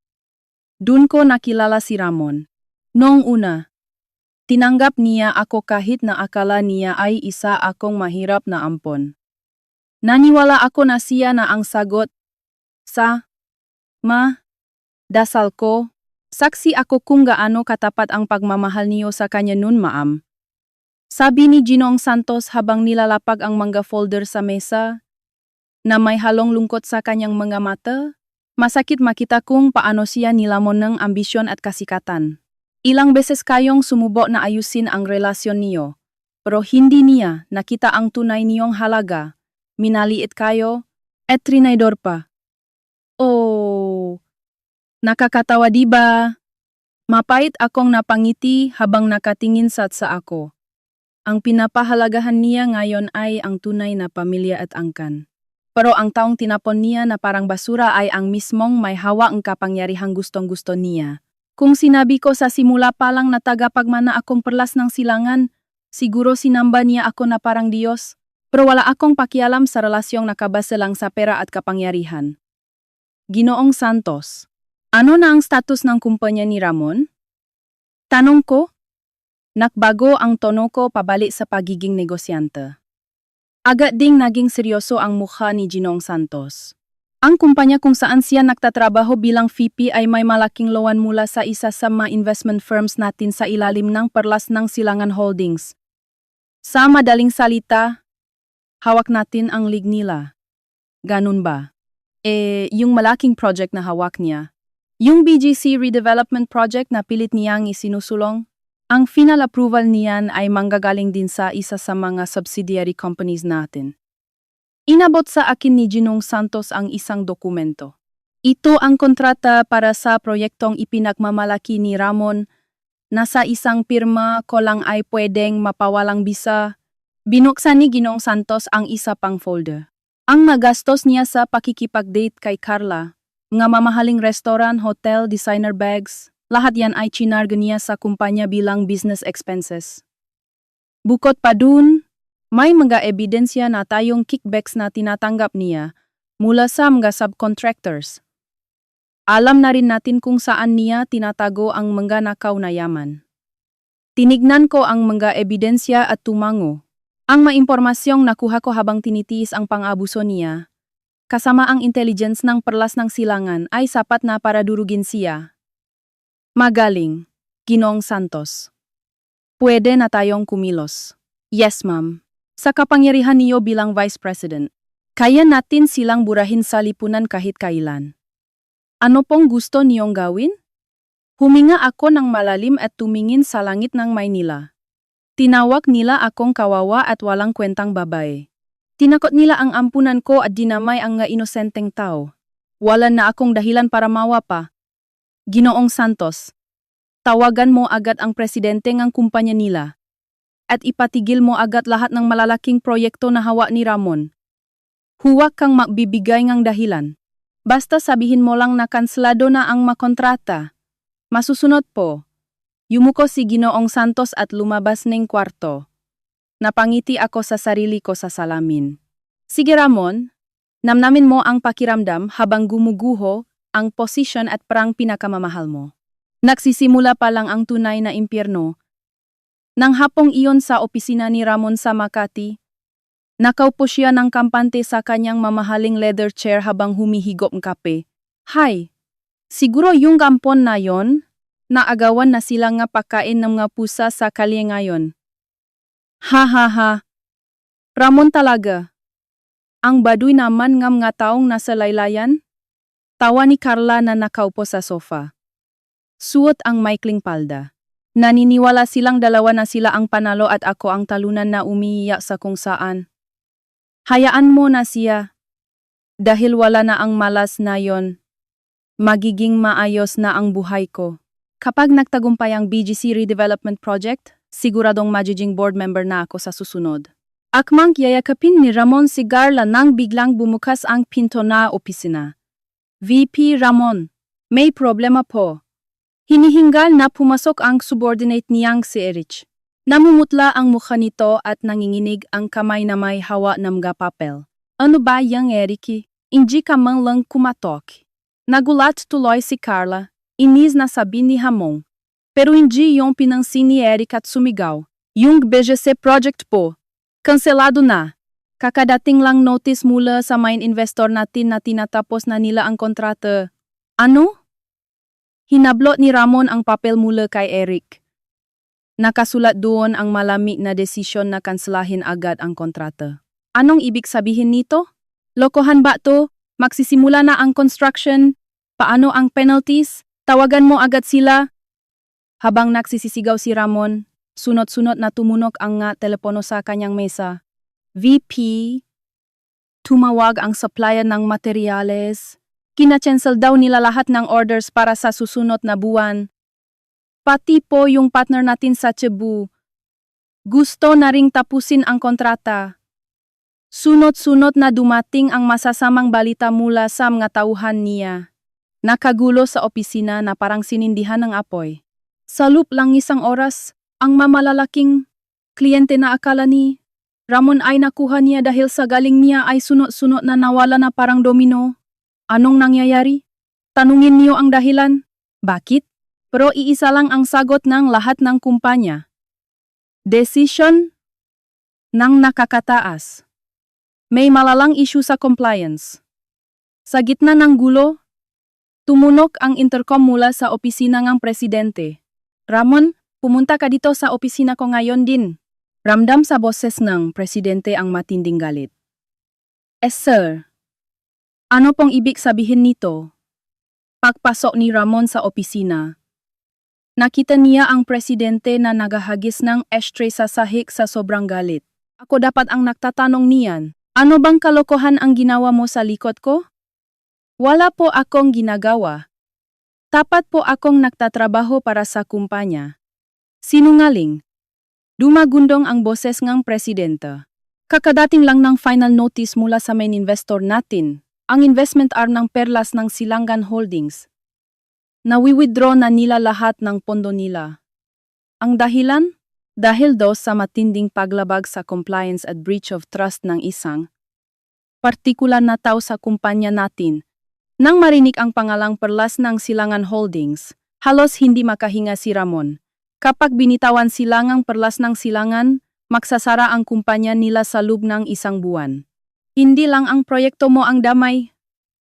Doon ko nakilala si Ramon. Noong una, tinanggap niya ako kahit na akala niya ay isa akong mahirap na ampon. Naniwala ako na siya na ang sagot sa dasal ko. Saksi ako kung gaano katapat ang pagmamahal niyo sa kanya nun, ma'am. Sabi ni Ginoong Santos habang nilalapag ang mga folder sa mesa, na may halong lungkot sa kanyang mga mata. Masakit makita kung paano siya nilamon ng ambisyon at kasikatan. Ilang beses kayong sumubo na ayusin ang relasyon niyo, pero hindi niya nakita ang tunay niyong halaga, minaliit kayo, at trinaydor pa. Oh, nakakatawa diba? Mapait akong napangiti habang nakatingin sa ako. Ang pinapahalagahan niya ngayon ay ang tunay na pamilya at angkan. Pero ang taong tinapon niya na parang basura ay ang mismong may hawa ang kapangyarihang gustong-gusto niya. Kung sinabi ko sa simula pa lang na tagapagmana akong perlas ng silangan, siguro sinamba niya ako na parang Diyos. Pero wala akong pakialam sa relasyong nakabase lang sa pera at kapangyarihan. Ginoong Santos, ano na ang status ng kumpanya ni Ramon? Tanong ko. Nakbago ang tono ko pabalik sa pagiging negosyante. Agad ding naging seryoso ang mukha ni Ginoong Santos. Ang kumpanya kung saan siya nagtatrabaho bilang VP ay may malaking loan mula sa isa sa mga investment firms natin sa ilalim ng Perlas ng Silangan Holdings. Sa madaling salita, hawak natin ang league nila. Ganun ba? Yung malaking project na hawak niya. Yung BGC Redevelopment Project na pilit niyang isinusulong, ang final approval niyan ay manggagaling din sa isa sa mga subsidiary companies natin. Inabot sa akin ni Ginoong Santos ang isang dokumento. Ito ang kontrata para sa proyektong ipinagmamalaki ni Ramon na sa isang pirma ko lang ay pwedeng mapawalang bisa. Binuksan ni Ginoong Santos ang isa pang folder. Ang magastos niya sa pakikipag-date kay Carla, mga mamahaling restaurant, hotel, designer bags, lahat yan ay chinarga niya sa kumpanya bilang business expenses. Bukod pa dun, may mga ebidensya na tayong kickbacks na tinatanggap niya mula sa mga subcontractors. Alam na rin natin kung saan niya tinatago ang mga nakaw na yaman. Tinignan ko ang mga ebidensya at tumango. Ang maimpormasyong nakuha ko habang tinitiis ang pang-abuso niya, kasama ang intelligence ng Perlas ng Silangan ay sapat na para durugin siya. Magaling, Ginoong Santos. Pwede na tayong kumilos. Yes, ma'am. Sa kapangyarihan niyo bilang Vice President, kaya natin silang burahin sa lipunan kahit kailan. Ano pong gusto niyong gawin? Huminga ako ng malalim at tumingin sa langit ng Maynila. Tinawag nila akong kawawa at walang kwentang babae. Tinakot nila ang ampunan ko at dinamay ang nga inosenteng tao. Wala na akong dahilan para mawa pa. Ginoong Santos, tawagan mo agad ang presidente ng kumpanya nila at ipatigil mo agad lahat ng malalaking proyekto na hawa ni Ramon. Huwag kang magbibigay ng dahilan. Basta sabihin mo lang na kanselado na ang makontrata. Masusunod po. Yumuko si Ginoong Santos at lumabas ng kwarto. Napangiti ako sa sarili ko sa salamin. Sige Ramon, namnamin mo ang pakiramdam habang gumuguho ang posisyon at perang pinakamamahal mo. Nagsisimula pa lang ang tunay na impyerno. Nang hapong iyon sa opisina ni Ramon sa Makati, Nakaupo siya ng kampante sa kanyang mamahaling leather chair habang humihigop ng kape. Hay, siguro yung gampon na yon, naagawan na sila nga pakain ng mga pusa sa kalye ngayon. Ha ha ha. Ramon talaga. Ang baduy naman ng mga taong nasa laylayan? Tawa ni Carla na nakaupo sa sofa. Suot ang maikling palda. Naniniwala silang dalawa na sila ang panalo at ako ang talunan na umiiyak sa kung saan. Hayaan mo na siya. Dahil wala na ang malas na yon. Magiging maayos na ang buhay ko. Kapag nagtagumpay ang BGC Redevelopment Project, siguradong magiging board member na ako sa susunod. Akmang yayakapin ni Ramon si Carla nang biglang bumukas ang pinto na opisina. VP Ramon, may problema po. Hinihingal na pumasok ang subordinate niyang si Erich. Namumutla ang mukha nito at nanginginig ang kamay na may hawa ng mga papel. Ano ba yang Eriki? Hindi ka man lang kumatok. Nagulat tuloy si Carla, inis na sabi ni Ramon. Pero hindi yung pinansin ni Eric at sumigaw. Yung BGC project po. Kanselado na. Kakadating lang notice mula sa main investor natin na tinatapos na nila ang kontrata. Ano? Hinablot ni Ramon ang papel mula kay Eric. Nakasulat doon ang malamig na desisyon na kanselahin agad ang kontrata. Anong ibig sabihin nito? Lokohan ba to? Magsisimula na ang construction? Paano ang penalties? Tawagan mo agad sila? Habang nagsisisigaw si Ramon, sunod-sunod na tumunok ang nga telepono sa kanyang mesa. VP, tumawag ang supplier ng materyales. Kina-cancel daw nila lahat ng orders para sa susunod na buwan. Pati po yung partner natin sa Cebu. Gusto na ring tapusin ang kontrata. Sunod-sunod na dumating ang masasamang balita mula sa mga tauhan niya. Nakagulo sa opisina na parang sinindihan ng apoy. Sa loob lang isang oras, ang mamalalaking kliyente na akala ni Ramon ay nakuha niya dahil sa galing niya ay sunod-sunod na nawala na parang domino. Anong nangyayari? Tanungin niyo ang dahilan. Bakit? Pero iisa lang ang sagot ng lahat ng kumpanya. Decision ng nakakataas. May malalang issue sa compliance. Sa gitna ng gulo, tumunok ang intercom mula sa opisina ng presidente. Ramon, pumunta ka dito sa opisina ko ngayon din. Ramdam sa boses ng presidente ang matinding galit. Sir. Ano pong ibig sabihin nito? Pagpasok ni Ramon sa opisina, nakita niya ang presidente na nagahagis ng ashtray sa sahig sa sobrang galit. Ako dapat ang nagtatanong niyan. Ano bang kalokohan ang ginawa mo sa likod ko? Wala po akong ginagawa. Tapat po akong nagtatrabaho para sa kumpanya. Sinungaling. Dumagundong ang boses ng presidente. Kakadating lang ng final notice mula sa main investor natin, ang investment arm ng Perlas ng Silangan Holdings. Nawi-withdraw na nila lahat ng pondo nila. Ang dahilan? Dahil daw sa matinding paglabag sa compliance at breach of trust ng isang partikular na tao sa kumpanya natin. Nang marinig ang pangalang Perlas ng Silangan Holdings, halos hindi makahinga si Ramon. Kapag binitawan silangang Perlas ng Silangan, magsasara ang kumpanya nila sa loob ng isang buwan. Hindi lang ang proyekto mo ang damay.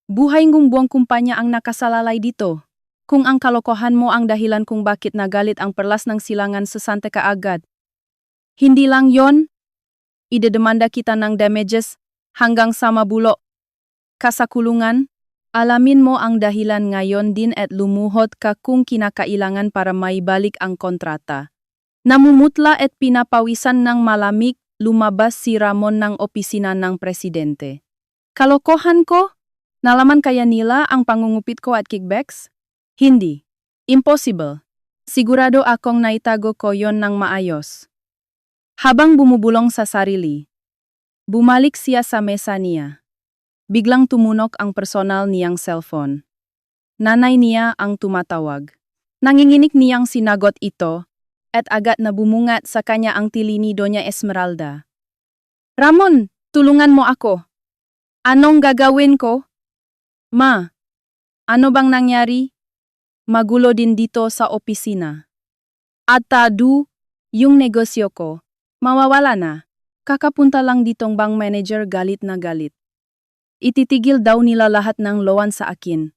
Buhay ng buong kumpanya ang nakasalalay dito. Kung ang kalokohan mo ang dahilan kung bakit nagalit ang Perlas ng Silangan sa Santa kaagad. Hindi lang yon, idedemanda kita ng damages hanggang sa mabulo ka sa kulungan. Alamin mo ang dahilan ngayon din at lumuhod ka kung kinakailangan para maibalik ang kontrata. Namumutla at pinapawisan ng malamig, lumabas si Ramon ng opisina ng presidente. Kalokohan ko? Nalaman kaya nila ang pangungupit ko at kickbacks? Hindi. Impossible. Sigurado akong naitago ko yon ng maayos. Habang bumubulong sa sarili, bumalik siya sa mesa niya. Biglang tumunok ang personal niyang cellphone. Nanay niya ang tumatawag. Nanginginig niyang sinagot ito at agad na bumungat sa kanya ang tili ni Doña Esmeralda. Ramon, tulungan mo ako. Anong gagawin ko? Ma, ano bang nangyari? Magulo din dito sa opisina. At tadu, yung negosyo ko, mawawala na. Kakapunta lang ditong bank manager galit na galit. Ititigil daw nila lahat ng loan sa akin.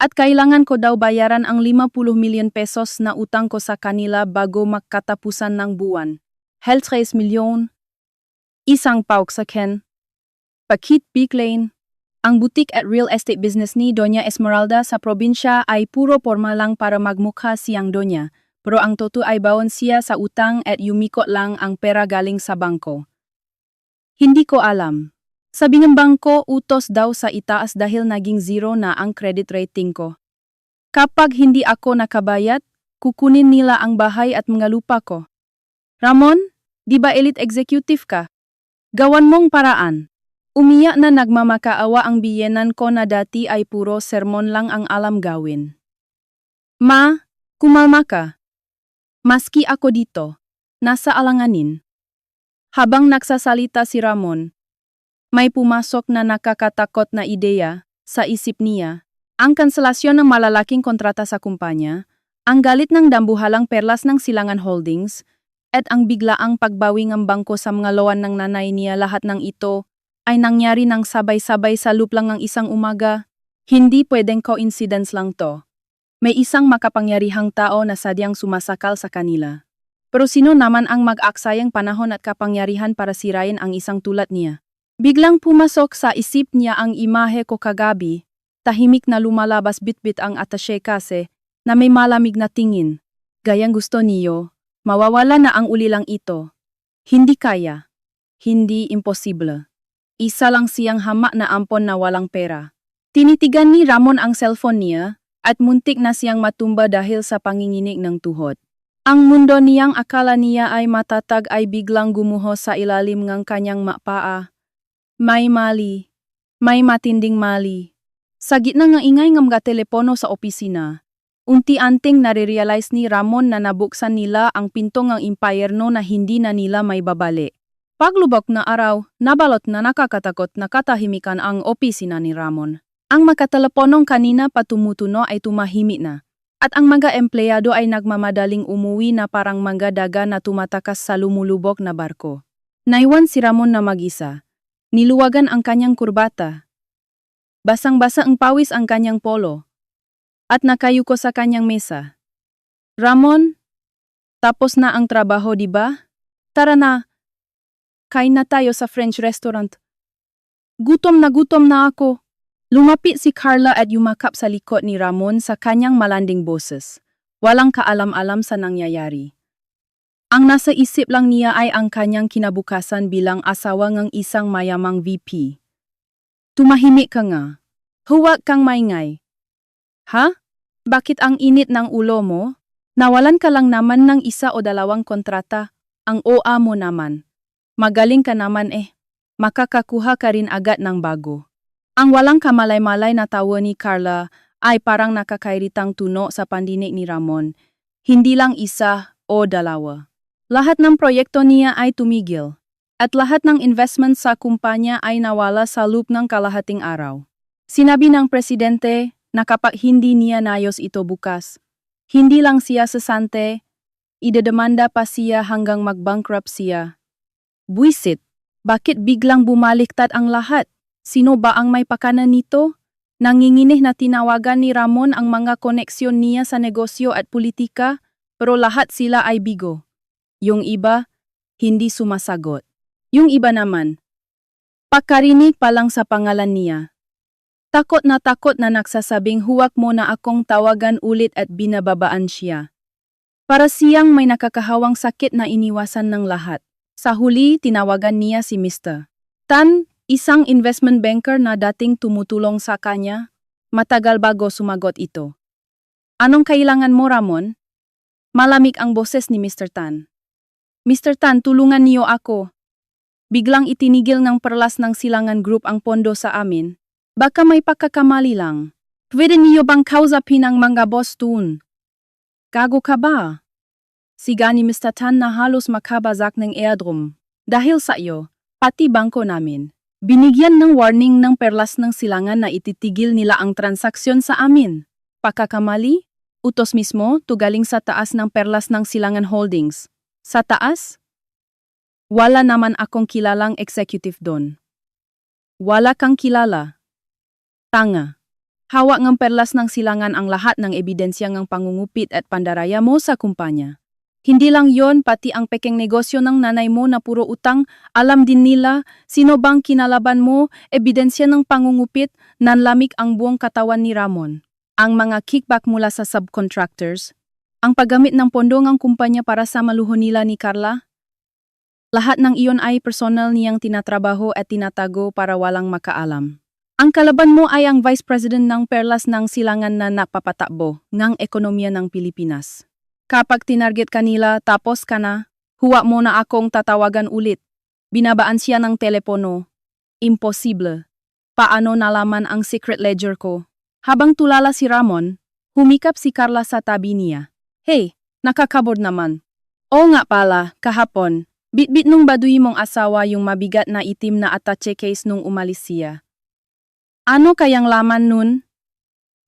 At kailangan ko daw bayaran ang 50 milyon pesos na utang ko sa kanila bago magkatapusan ng buwan. Hell 3 milyon. Isang pauk sa ken. Pakit Biglain. Ang boutique at real estate business ni Doña Esmeralda sa probinsya ay puro forma lang para magmukha siyang donya, pero ang totoo ay baon siya sa utang at yumikot lang ang pera galing sa bangko. Hindi ko alam. Sabi ng bangko, utos daw sa itaas dahil naging zero na ang credit rating ko. Kapag hindi ako nakabayad, kukunin nila ang bahay at mga lupa ko. Ramon, di ba elite executive ka? Gawan mong paraan. Umiyak na nagmamakaawa ang biyenan ko na dati ay puro sermon lang ang alam gawin. Ma, kumalma ka. Maski ako dito, nasa alanganin. Habang nagsasalita si Ramon, may pumasok na nakakatakot na ideya sa isip niya. Ang kanselasyon ng malalaking kontrata sa kumpanya, ang galit ng dambuhalang perlas ng Silangan Holdings, at ang biglaang pagbawi ng bangko sa mga loan ng nanay niya, lahat ng ito ay nangyari ng sabay-sabay sa loop lang ng isang umaga. Hindi pwedeng coincidence lang to. May isang makapangyarihang tao na sadyang sumasakal sa kanila. Pero sino naman ang mag-aksayang panahon at kapangyarihan para sirain ang isang tulad niya? Biglang pumasok sa isip niya ang imahe ko kagabi, tahimik na lumalabas bitbit ang attaché kasi na may malamig na tingin. Gayang gusto niyo, mawawala na ang ulilang ito. Hindi kaya. Hindi imposible. Isa lang siyang hamak na ampon na walang pera. Tinitigan ni Ramon ang cellphone niya at muntik na siyang matumba dahil sa panginginig ng tuhod. Ang mundo niyang akala niya ay matatag ay biglang gumuho sa ilalim ng kanyang mapaa. May mali. May matinding mali. Sa gitna ng ingay ng mga telepono sa opisina, unti-anting nare-realize ni Ramon na nabuksan nila ang pinto ng impyerno na hindi na nila may babali. Paglubok na araw, nabalot na nakakatakot na katahimikan ang opisina ni Ramon. Ang makateleponong kanina pa tumutuno ay tumahimik na. At ang mga empleyado ay nagmamadaling umuwi na parang mga daga na tumatakas sa lumulubog na barko. Naiwan si Ramon na mag-isa. Niluwagan ang kanyang kurbata. Basang-basa ang pawis ang kanyang polo. At nakayuko sa kanyang mesa. Ramon, tapos na ang trabaho, di ba? Tara na. Kain na tayo sa French restaurant. Gutom na ako. Lumapit si Carla at yumakap sa likod ni Ramon sa kanyang malanding boses. Walang kaalam-alam sa nangyayari. Ang nasa isip lang niya ay ang kanyang kinabukasan bilang asawa ng isang mayamang VP. Tumahimik ka nga. Huwag kang maingay. Ha? Bakit ang init ng ulo mo? Nawalan ka lang naman ng isa o dalawang kontrata. Ang OA mo naman. Magaling ka naman makakakuha ka rin agad ng bago. Ang walang kamalay-malay na tawa ni Carla ay parang nakakairitang tuno sa pandinig ni Ramon. Hindi lang isa o dalawa. Lahat ng proyekto niya ay tumigil. At lahat ng investment sa kumpanya ay nawala sa loop ng kalahating araw. Sinabi ng presidente na kapag hindi niya nayos ito bukas, hindi lang siya sasante, idedemanda pa siya hanggang mag-bankrupt siya. Buisit, bakit biglang bumaliktad ang lahat? Sino ba ang may pakanan nito? Nanginginig na tinawagan ni Ramon ang mga koneksyon niya sa negosyo at politika, pero lahat sila ay bigo. Yung iba, hindi sumasagot. Yung iba naman, pakarinig pa lang sa pangalan niya. Takot na nagsasabing huwag mo na akong tawagan ulit at binababaan siya. Para siyang may nakakahawang sakit na iniwasan ng lahat. Sa huli, tinawagan niya si Mr. Tan, isang investment banker na dating tumutulong sa kanya. Matagal bago sumagot ito. Anong kailangan mo, Ramon? Malamig ang boses ni Mr. Tan. Mr. Tan, tulungan niyo ako. Biglang itinigil ng Perlas ng Silangan Group ang pondo sa amin. Baka may pagkakamali lang. Pwede niyo bang kausapin ang mga boss doon? Gago ka ba? Siga ni Mr. Tan na halos makabazak ng airdrum. Dahil sa iyo, pati bangko namin. Binigyan ng warning ng Perlas ng Silangan na ititigil nila ang transaksyon sa amin. Pagkakamali? Utos mismo, galing sa taas ng Perlas ng Silangan Holdings. Sa taas? Wala naman akong kilalang executive doon. Wala kang kilala. Tanga. Hawak ng perlas ng silangan ang lahat ng ebidensya ng pangungupit at pandaraya mo sa kumpanya. Hindi lang yon, pati ang pekeng negosyo ng nanay mo na puro utang, alam din nila sino bang kinalaban mo, ebidensya ng pangungupit, nanlamig ang buong katawan ni Ramon. Ang mga kickback mula sa subcontractors, ang paggamit ng pondo ng kumpanya para sa maluho nila ni Carla. Lahat ng iyon ay personal niyang tinatrabaho at tinatago para walang makaalam. Ang kalaban mo ay ang Vice President ng Perlas ng Silangan na napapatakbo ng ekonomiya ng Pilipinas. Kapag tinarget kanila tapos ka na, huwag mo na akong tatawagan ulit. Binabaan siya ng telepono. Imposible. Paano nalaman ang secret ledger ko? Habang tulala si Ramon, humikap si Carla sa tabi niya. Hey, nakakabord naman. Oo nga pala, kahapon, bitbit nung baduy mong asawa yung mabigat na itim na attache case nung umalis siya. Ano kayang laman nun?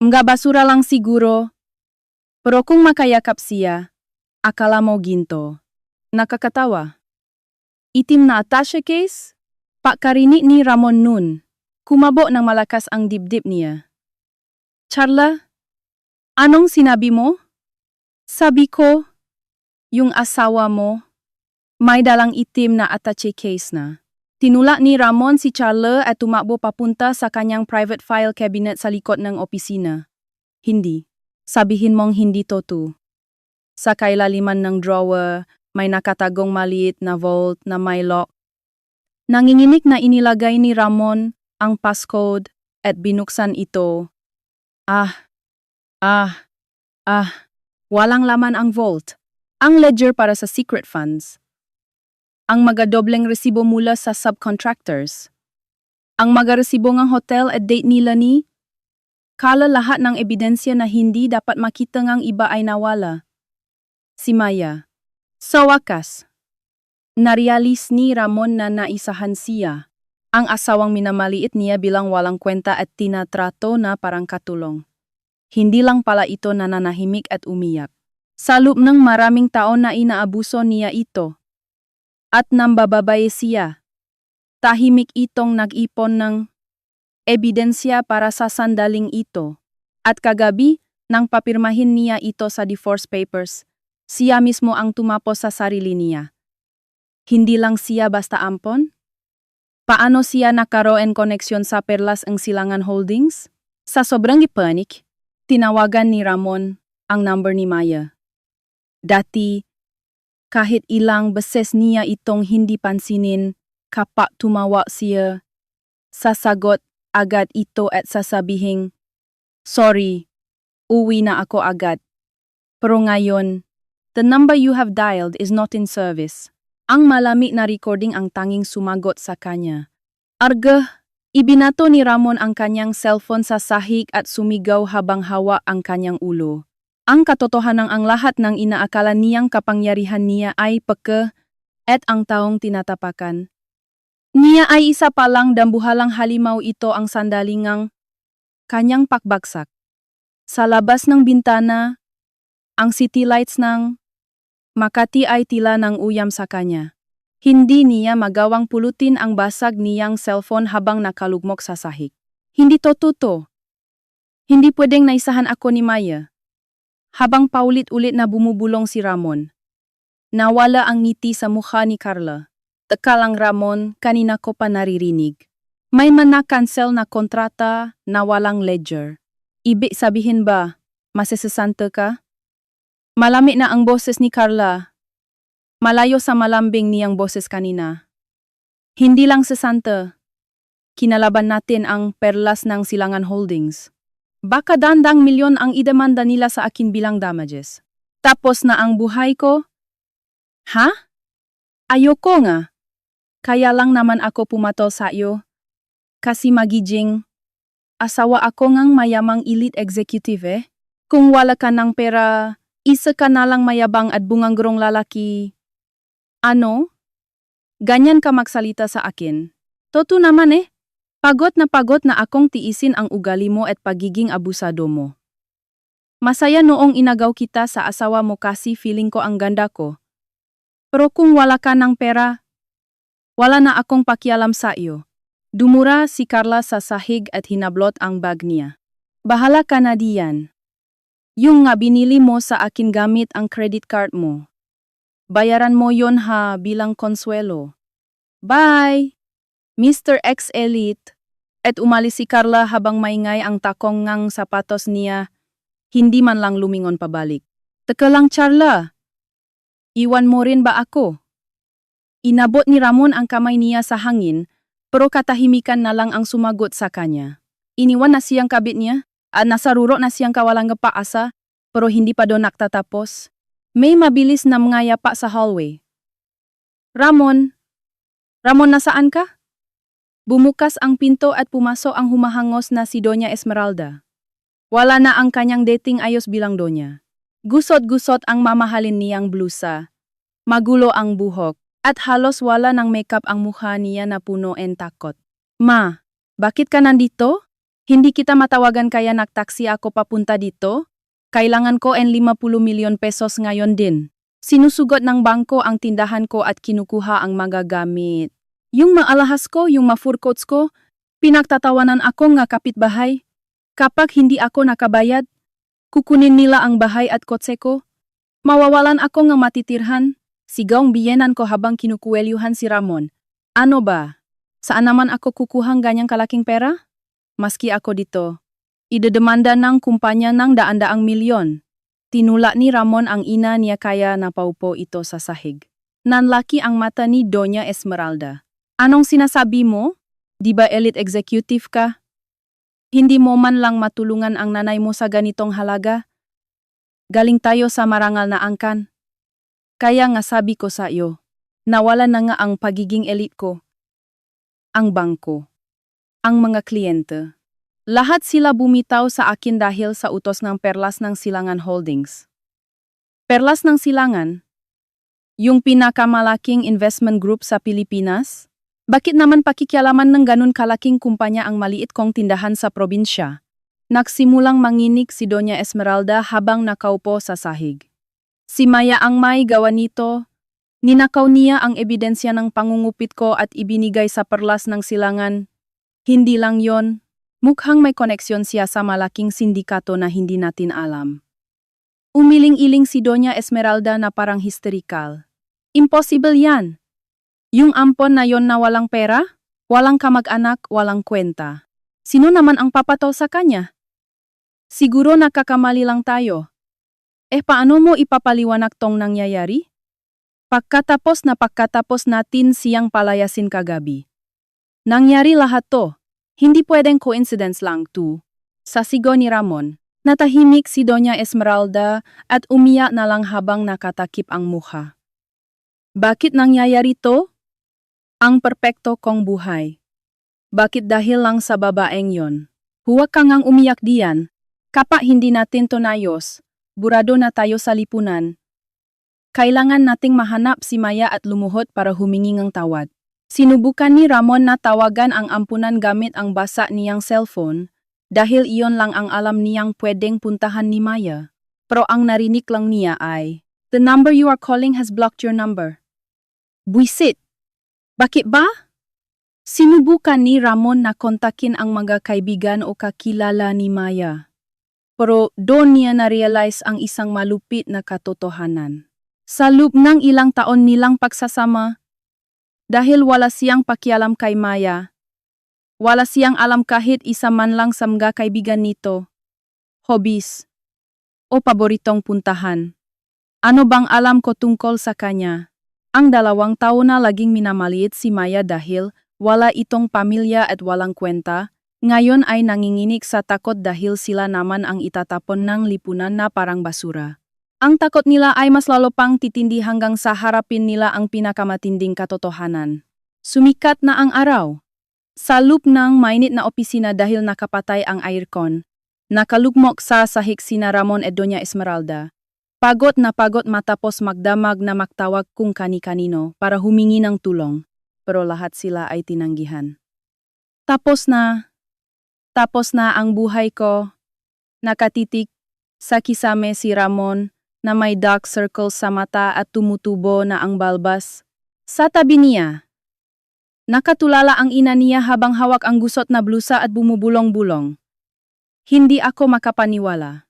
Mga basura lang siguro. Pero kung makayakap siya, akala mo ginto. Nakakatawa. Itim na attache case? Pakarinig ni Ramon nun. Kumabo ng malakas ang dibdib niya. Charla, anong sinabi mo? Sabi ko, yung asawa mo, may dalang itim na attache case na. Tinulak ni Ramon si Charla at tumakbo papunta sa kanyang private file cabinet sa likod ng opisina. Hindi. Sabihin mong hindi totoo. Sa kailaliman ng drawer, may nakatagong maliit na vault na may lock. Nanginginig na inilagay ni Ramon ang passcode at binuksan ito. Walang laman ang vault. Ang ledger para sa secret funds. Ang magadobleng resibo mula sa subcontractors. Ang magaresibo ng hotel at date nila ni Kala lahat ng ebidensya na hindi dapat makita ngang iba ay nawala. Si Maya. Sa wakas, narealis ni Ramon na naisahan siya. Ang asawang minamaliit niya bilang walang kwenta at tinatrato na parang katulong. Hindi lang pala ito nananahimik at umiyak. Sa loob ng maraming taon na inaabuso niya ito. At nambababae siya. Tahimik itong nag-ipon ng ebidensya para sa sandaling ito. At kagabi, nang papirmahin niya ito sa divorce papers, siya mismo ang tumapos sa sarili niya. Hindi lang siya basta ampon? Paano siya nakaroon koneksyon sa Perlas ang Silangan Holdings? Sa sobrang ipanik, tinawagan ni Ramon ang number ni Maya. Dati, kahit ilang beses niya itong hindi pansinin, kapag tumawa siya, sasagot agad ito at sasabihing, sorry, uwi na ako agad. Pero ngayon, the number you have dialed is not in service. Ang malamig na recording ang tanging sumagot sa kanya. Arga, ibinato ni Ramon ang kanyang cellphone sa sahig at sumigaw habang hawa ang kanyang ulo. Ang katotohanan ang lahat ng inaakala niyang kapangyarihan niya ay peke at ang taong tinatapakan. Niya ay isa pa lang dambuhalang halimaw ito ang sandalingang kanyang pakbagsak. Sa labas ng bintana, ang city lights ng Makati ay tila ng uyam sa kanya. Hindi niya magawang pulutin ang basag niyang cellphone habang nakalugmok sa sahig. Hindi to totoo. Hindi pwedeng naisahan ako ni Maya. Habang paulit-ulit na bumubulong si Ramon. Nawala ang ngiti sa mukha ni Carla. Teka lang Ramon, kanina ko pa naririnig. May mana-cancel na kontrata na walang ledger. Ibig sabihin ba, masesesante ka? Malamig na ang boses ni Carla. Malayo sa malambing niyang boses kanina. Hindi lang sesante. Kinalaban natin ang Perlas ng Silangan Holdings. Baka dandang milyon ang idemanda nila sa akin bilang damages. Tapos na ang buhay ko? Ha? Ayoko nga. Kaya lang naman ako pumatol sa iyo. Kasi magijing. Asawa ako ngang mayamang elite executive eh. Kung wala ka ng pera, isa ka na lang mayabang at bungangrong lalaki. Ano? Ganyan ka magsalita sa akin. Totoo naman eh. Pagod na akong tiisin ang ugali mo at pagiging abusado mo. Masaya noong inagaw kita sa asawa mo kasi feeling ko ang ganda ko. Pero kung wala ka ng pera, Wala na akong pakialam sa iyo. Dumura si Carla sa sahig at hinablot ang bag niya. Bahala ka na diyan. Yung nga binili mo sa akin gamit ang credit card mo. Bayaran mo yon ha bilang konsuelo. Bye! Mr. X Elite. At umalis si Carla habang maingay ang takong ngang sapatos niya. Hindi man lang lumingon pabalik. Teka lang Charla. Iwan mo rin ba ako? Inabot ni Ramon ang kamay niya sa hangin, pero katahimikan na lang ang sumagot sa kanya. Iniwan na siyang kabit niya, at nasaruro na siyang kawalang paasa, pero hindi pa doon nagtatapos. May mabilis na mga yapa sa hallway. Ramon? Ramon, nasaan ka? Bumukas ang pinto at pumasok ang humahangos na si Doña Esmeralda. Wala na ang kanyang dating ayos bilang Doña. Gusot-gusot ang mamahalin niyang blusa. Magulo ang buhok. At halos wala ng makeup ang mukha niya na puno en takot. Ma, bakit ka nandito? Hindi kita matawagan kaya nagtaksi ako papunta dito? Kailangan ko en 50 milyon pesos ngayon din. Sinusugot ng bangko ang tindahan ko at kinukuha ang magagamit. Yung maalahas ko, yung ma-fur coats ko, pinagtatawanan ako nga kapitbahay. Kapag hindi ako nakabayad, kukunin nila ang bahay at kotse ko. Mawawalan ako nga matitirhan. Sigaw biyenan ko habang kinukuwelyuhan si Ramon. Ano ba? Saan naman ako kukuhang ganyang kalaking pera? Maski ako dito. Idedemanda ng kumpanya ng daan-daang milyon. Tinula ni Ramon ang ina niya kaya napaupo ito sa sahig. Nanlaki ang mata ni Doña Esmeralda. Anong sinasabi mo? Di ba elite executive ka? Hindi mo man lang matulungan ang nanay mo sa ganitong halaga? Galing tayo sa marangal na angkan. Kaya nga sabi ko sa iyo, nawala na nga ang pagiging elite ko. Ang bangko. Ang mga kliyente. Lahat sila bumitaw sa akin dahil sa utos ng Perlas ng Silangan Holdings. Perlas ng Silangan? Yung pinakamalaking investment group sa Pilipinas? Bakit naman pakikialaman ng ganun kalaking kumpanya ang maliit kong tindahan sa probinsya? Nagsimulang manginig si Doña Esmeralda habang nakaupo sa sahig. Si Maya ang may gawa nito. Ninakaw niya ang ebidensya ng pangungupit ko at ibinigay sa Perlas ng Silangan. Hindi lang yon, mukhang may koneksyon siya sa malaking sindikato na hindi natin alam. Umiling-iling si Doña Esmeralda na parang hysterical. Impossible yan. Yung ampon na yon na walang pera, walang kamag-anak, walang kwenta. Sino naman ang papataw sa kanya? Siguro nakakamali lang tayo. Paano mo ipapaliwanag tong nangyayari? Pagkatapos natin siyang palayasin kagabi. Nangyari lahat to. Hindi pwedeng coincidence lang to. Sa sigaw ni Ramon, natahimik si Doña Esmeralda at umiyak na lang habang nakatakip ang mukha. Bakit nangyayari to? Ang perpekto kong buhay. Bakit dahil lang sa babaeng yon? Huwag kang ang umiyak diyan. Kapag hindi natin to nayos, burado na tayo sa lipunan. Kailangan nating mahanap si Maya at lumuhod para humingi ng tawad. Sinubukan ni Ramon na tawagan ang ampunan gamit ang basa niyang cellphone dahil iyon lang ang alam niyang pwedeng puntahan ni Maya. Pero ang narinig lang niya ay, "The number you are calling has blocked your number." Buisit! Bakit ba? Sinubukan ni Ramon na kontakin ang mga kaibigan o kakilala ni Maya. Pero doon niya na-realize ang isang malupit na katotohanan. Sa loob ng ilang taon nilang pagsasama, dahil wala siyang pakialam kay Maya, wala siyang alam kahit isa man lang sa mga kaibigan nito, hobbies, o paboritong puntahan. Ano bang alam ko tungkol sa kanya? Ang 2 taon na laging minamaliit si Maya dahil wala itong pamilya at walang kwenta, ngayon ay nanginginig sa takot dahil sila naman ang itatapon ng lipunan na parang basura. Ang takot nila ay mas lalo pang titindi hanggang sa harapin nila ang pinakamatinding katotohanan. Sumikat na ang araw. Sa loob ng mainit na opisina dahil nakapatay ang aircon, nakalugmok sa sahig sina Ramon at Doña Esmeralda. Pagod na pagod matapos magdamag na magtawag kung kani-kanino para humingi ng tulong, pero lahat sila ay tinanggihan. Tapos na ang buhay ko. Nakatitik sa kisame si Ramon na may dark circles sa mata at tumutubo na ang balbas. Sa tabi niya, Nakatulala ang ina niya habang hawak ang gusot na blusa at bumubulong-bulong. Hindi ako makapaniwala.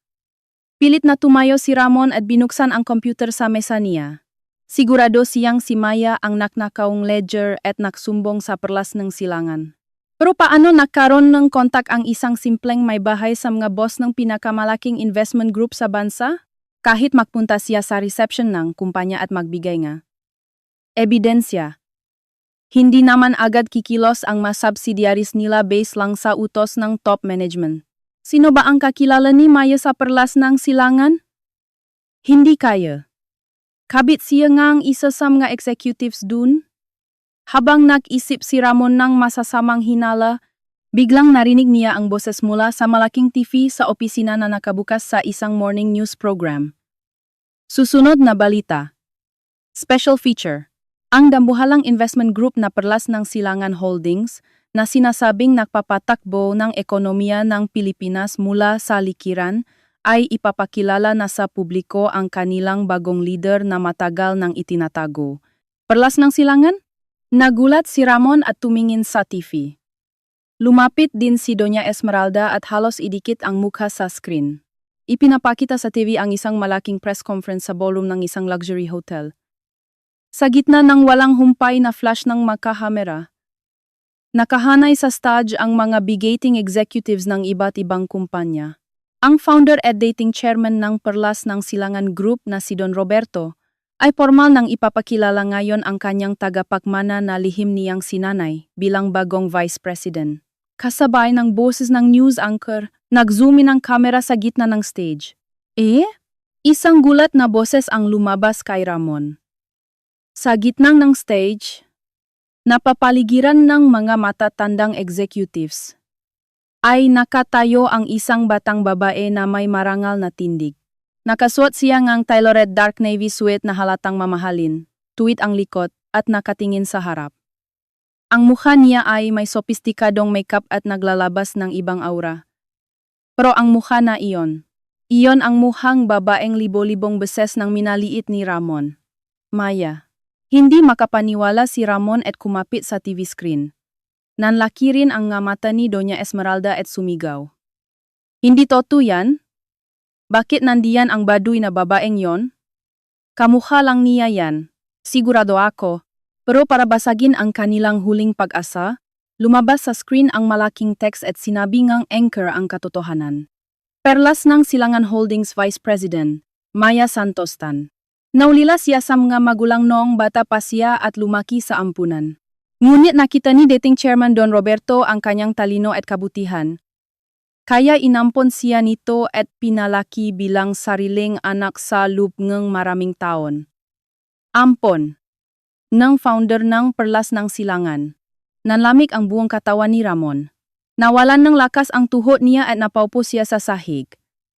Pilit na tumayo si Ramon at binuksan ang computer sa mesa niya. Sigurado siyang si Maya ang naknakaong ledger at naksumbong sa perlas ng silangan. Pero paano nagkaroon ng kontak ang isang simpleng may bahay sa mga boss ng pinakamalaking investment group sa bansa? Kahit magpunta siya sa reception ng kumpanya at magbigay nga ebidensya. Hindi naman agad kikilos ang mga subsidiaries nila base lang sa utos ng top management. Sino ba ang kakilala ni Maya sa perlas ng silangan? Hindi kaya. Kabit siya ngang isa sa mga executives dun? Habang nag-isip si Ramon ng masasamang hinala, biglang narinig niya ang boses mula sa malaking TV sa opisina na nakabukas sa isang morning news program. Susunod na balita. Special feature. Ang dambuhalang investment group na Perlas ng Silangan Holdings na sinasabing nagpapatakbo ng ekonomiya ng Pilipinas mula sa likiran ay ipapakilala na sa publiko ang kanilang bagong leader na matagal nang itinatago. Perlas ng Silangan? Nagulat si Ramon at tumingin sa TV. Lumapit din si Doña Esmeralda at halos idikit ang mukha sa screen. Ipinapakita sa TV ang isang malaking press conference sa ballroom ng isang luxury hotel. Sa gitna ng walang humpay na flash ng makahamera, nakahanay sa stage ang mga bigating executives ng iba't ibang kumpanya. Ang founder at dating chairman ng Perlas ng Silangan Group na si Don Roberto ay formal nang ipapakilala ngayon ang kanyang tagapagmana na lihim niyang sinanay bilang bagong vice president. Kasabay ng boses ng news anchor, nag-zoom in ang kamera sa gitna ng stage. Isang gulat na boses ang lumabas kay Ramon. Sa gitna ng stage, napapaligiran ng mga matatandang executives, ay nakatayo ang isang batang babae na may marangal na tindig. Nakasuot siya ngang tailored dark navy suit na halatang mamahalin, tuwid ang likod at nakatingin sa harap. Ang mukha niya ay may sopistikadong makeup at naglalabas ng ibang aura. Pero ang mukha na iyon ang mukhang babaeng libo-libong beses nang minaliit ni Ramon. Maya. Hindi makapaniwala si Ramon at kumapit sa TV screen. Nanlaki rin ang nga mata ni Doña Esmeralda at sumigaw. Hindi totoo yan? Bakit nandiyan ang baduy na babaeng yon? Kamukha lang niya yan, sigurado ako. Pero para basagin ang kanilang huling pag-asa, lumabas sa screen ang malaking text at sinabi ngang anchor ang katotohanan. Perlas ng Silangan Holdings Vice President, Maya Santostan. Naulila siya sa mga magulang noong bata pa siya at lumaki sa ampunan. Ngunit nakita ni dating chairman Don Roberto ang kanyang talino at kabutihan. Kaya inampon siya nito at pinalaki bilang sariling anak sa loob ng maraming taon. Ampon ng founder ng Perlas ng Silangan. Nanlamig ang buong katawan ni Ramon. Nawalan ng lakas ang tuhod niya at napaupo siya sa sahig.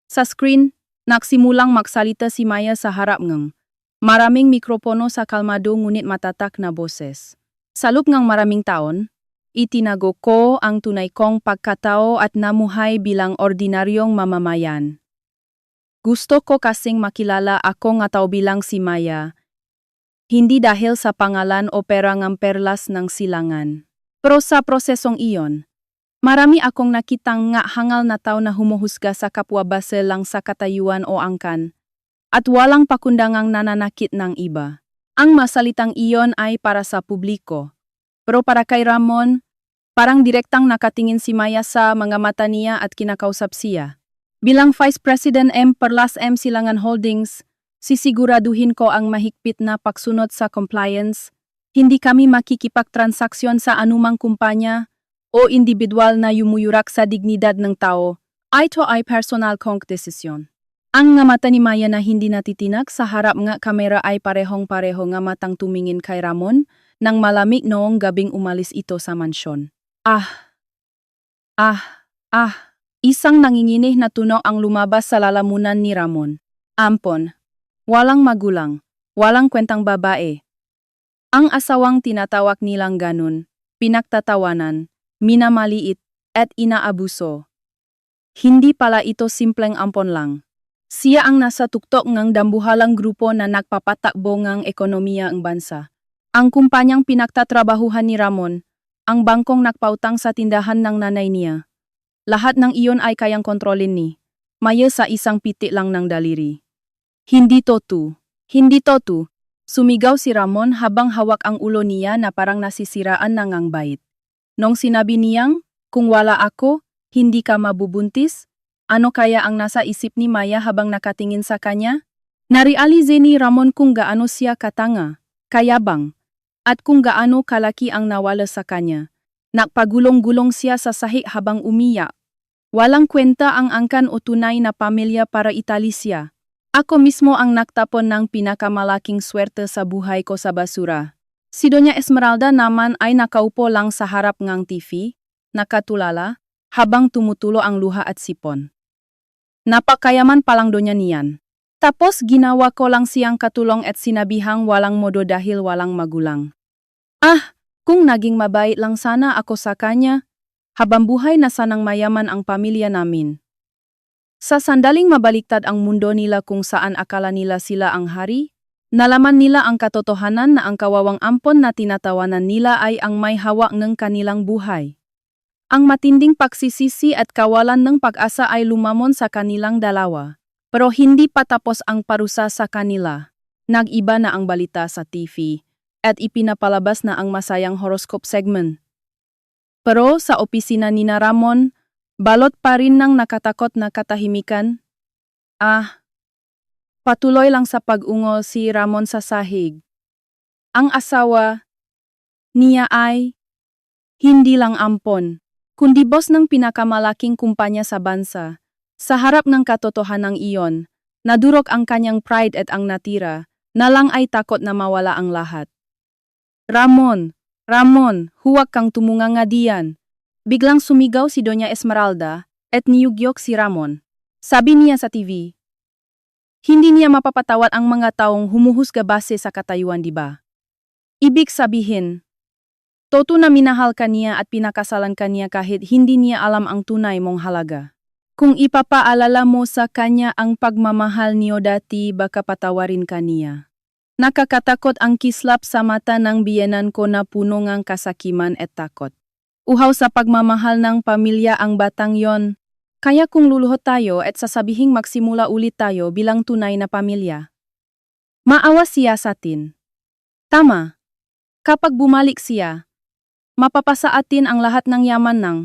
Sa screen, nagsimulang magsalita si Maya sa harap ng maraming mikropono sa kalmado ngunit matatak na boses. Sa loob ng maraming taon, itinago ko ang tunay kong pagkatao at namuhay bilang ordinaryong mamamayan. Gusto ko kasing makilala ako nga tao bilang si Maya. Hindi dahil sa pangalan o pera ng Perlas ng Silangan. Pero sa prosesong iyon, marami akong nakitang nga hangal na tao na humuhusga sa kapwa base lang sa katayuan o angkan, at walang pakundangang nananakit ng iba. Ang masalitang iyon ay para sa publiko. Pero para kay Ramon, parang direktang nakatingin si Maya sa mga mata niya at kinakausap siya. Bilang Vice President M. Perlas M. Silangan Holdings, sisiguraduhin ko ang mahigpit na pagsunod sa compliance. Hindi kami makikipagtransaksyon sa anumang kumpanya o individual na yumuyurak sa dignidad ng tao. Ito ay personal kong desisyon. Ang nga mata ni Maya na hindi natitinag sa harap nga kamera ay parehong-pareho nga matang tumingin kay Ramon nang malamig noong gabing umalis ito sa mansyon. Isang nanginginig na tunog ang lumabas sa lalamunan ni Ramon. Ampon. Walang magulang. Walang kwentang babae. Ang asawang tinatawag nilang ganun, pinagtatawanan, minamaliit, at inaabuso. Hindi pala ito simpleng ampon lang. Siya ang nasa tuktok ng dambuhalang grupo na nagpapatakbo ng ekonomiya ng bansa. Ang kumpanyang pinagtatrabahuhan ni Ramon ang bangkong nagpautang sa tindahan ng nanay niya. Lahat ng iyon ay kayang kontrolin ni Maya sa isang piti lang ng daliri. Hindi to tu. Hindi to tu. Sumigaw si Ramon habang hawak ang ulo niya na parang nasisiraan ng ang bait. Nung sinabi niyang, kung wala ako, hindi ka mabubuntis, ano kaya ang nasa isip ni Maya habang nakatingin sa kanya? Narealize ni Ramon kung gaano siya katanga, kayabang, at kung gaano kalaki ang nawala sa kanya. Nagpagulong-gulong siya sa sahig habang umiyak. Walang kwenta ang angkan o tunay na pamilya para Italisya. Ako mismo ang nagtapon ng pinakamalaking swerte sa buhay ko sa basura. Si Doña Esmeralda naman ay nakaupo lang sa harap ng TV, nakatulala, habang tumutulo ang luha at sipon. Napakayaman palang Doña niyan. Tapos ginawa ko lang siyang katulong at sinabihang walang modo dahil walang magulang. Kung naging mabait lang sana ako sa kanya, habang buhay na sanang mayaman ang pamilya namin. Sa sandaling mabaliktad ang mundo nila kung saan akala nila sila ang hari, nalaman nila ang katotohanan na ang kawawang ampon na tinatawanan nila ay ang may hawak ng kanilang buhay. Ang matinding pagsisisi at kawalan ng pag-asa ay lumamon sa kanilang dalawa. Pero hindi pa tapos ang parusa sa kanila. Nag-iba na ang balita sa TV at ipinapalabas na ang masayang horoscope segment. Pero sa opisina ni Ramon, balot pa rin ng nakatakot na katahimikan. Patuloy lang sa pag-ungol si Ramon sa sahig. Ang asawa niya ay hindi lang ampon, kundi boss ng pinakamalaking kumpanya sa bansa. Sa harap ng katotohanang iyon, nadurog ang kanyang pride at ang natira, na lang ay takot na mawala ang lahat. Ramon, huwag kang tumunganga diyan. Biglang sumigaw si Doña Esmeralda at niyugyok si Ramon. Sabi niya sa TV, hindi niya mapapatawad ang mga taong humuhusga base sa katayuan, di ba? Ibig sabihin, toto na minahal ka niya at pinakasalan ka niya kahit hindi niya alam ang tunay mong halaga. Kung ipapaalala mo sa kanya ang pagmamahal niyo dati, baka patawarin ka niya. Nakakatakot ang kislap sa mata ng biyenan ko na puno ng kasakiman at takot. Uhaw sa pagmamahal ng pamilya ang batang yon. Kaya kung luluhod tayo at sasabihing magsimula ulit tayo bilang tunay na pamilya. Maawa siya sa atin. Tama. Kapag bumalik siya, mapapasa atin ang lahat ng yaman ng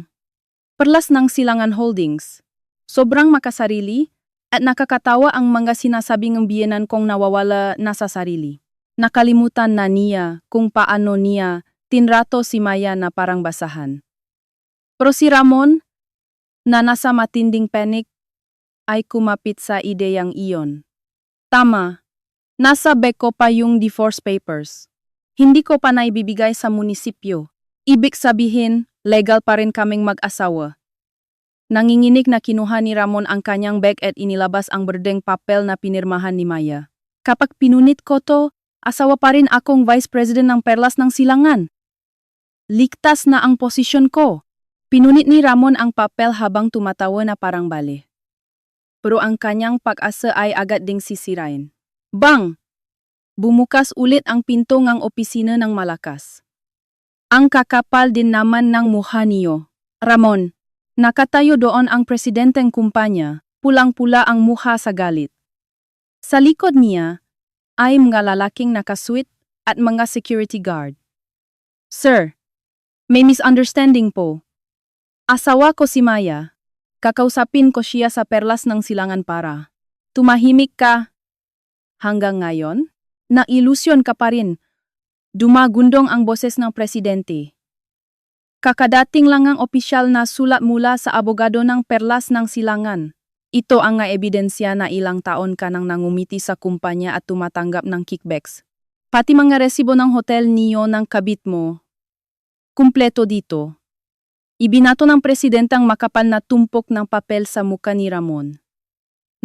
Perlas ng Silangan Holdings. Sobrang makasarili at nakakatawa ang mga sinasabing ng biyenan kong nawawala na sa sarili. Nakalimutan na niya kung paano niya tinrato si Maya na parang basahan. Pero si Ramon, na nasa matinding panic, ay kumapit sa ideyang iyon. Tama, nasa beko pa yung divorce papers. Hindi ko pa naibibigay sa munisipyo. Ibig sabihin, legal pa rin kaming mag-asawa. Nanginginig na kinuha ni Ramon ang kanyang bag at inilabas ang berdeng papel na pinirmahan ni Maya. Kapag pinunit ko to, asawa pa rin akong vice president ng Perlas ng Silangan. Ligtas na ang posisyon ko. Pinunit ni Ramon ang papel habang tumatawa na parang bale. Pero ang kanyang pag-asa ay agad ding sisirain. Bang! Bumukas ulit ang pinto ng opisina ng malakas. Ang kakapal din naman ng mukha niyo. Ramon, nakatayo doon ang presidenteng kumpanya, pulang-pula ang mukha sa galit. Sa likod niya ay mga lalaking nakasuit at mga security guard. Sir, may misunderstanding po. Asawa ko si Maya. Kakausapin ko siya sa Perlas ng Silangan para. Tumahimik ka. Hanggang ngayon, nailusyon ka pa rin. Dumagundong ang boses ng presidente. Kakadating lang ang opisyal na sulat mula sa abogado ng Perlas ng Silangan. Ito ang nga ebidensya na ilang taon ka nang nangumiti sa kumpanya at tumatanggap ng kickbacks. Pati mga resibo ng hotel niyo ng kabit mo. Kumpleto dito. Ibinato ng presidentang makapal na tumpok ng papel sa muka ni Ramon.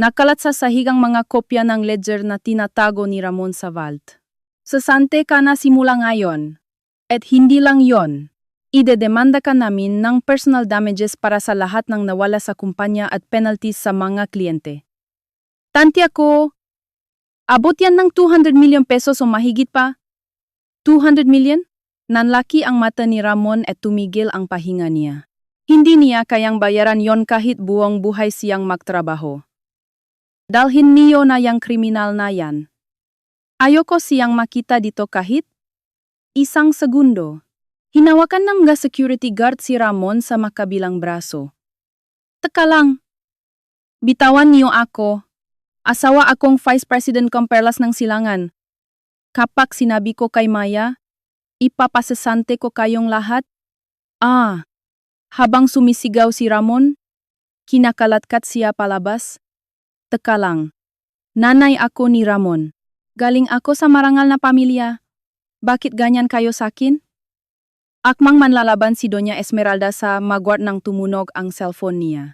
Nakalat sa sahig ang mga kopya ng ledger na tinatago ni Ramon sa vault. Sasante ka na simula ngayon. At hindi lang yon. Idedemanda ka namin ng personal damages para sa lahat ng nawala sa kumpanya at penalties sa mga kliyente. Tantiya ko, abot yan ng 200 million pesos o mahigit pa. 200 million? Nanlaki ang mata ni Ramon at tumigil ang pahinga niya. Hindi niya kayang bayaran yon kahit buong buhay siyang magtrabaho. Dalhin niyo na yang kriminal na yan. Ayoko siyang makita dito kahit isang segundo. Hinawakan ng mga security guard si Ramon sa makabilang braso. Teka lang. Bitawan niyo ako. Asawa akong Vice President Comperlas ng Silangan. Kapag sinabi ko kay Maya, ipapasasante ko kayong lahat. Habang sumisigaw si Ramon, kinakalatkat siya palabas. Teka lang. Nanay ako ni Ramon. Galing ako sa marangal na pamilya. Bakit ganyan kayo sakin? Akmang manlalaban si Doña Esmeralda sa magward ng tumunog ang cellphone niya.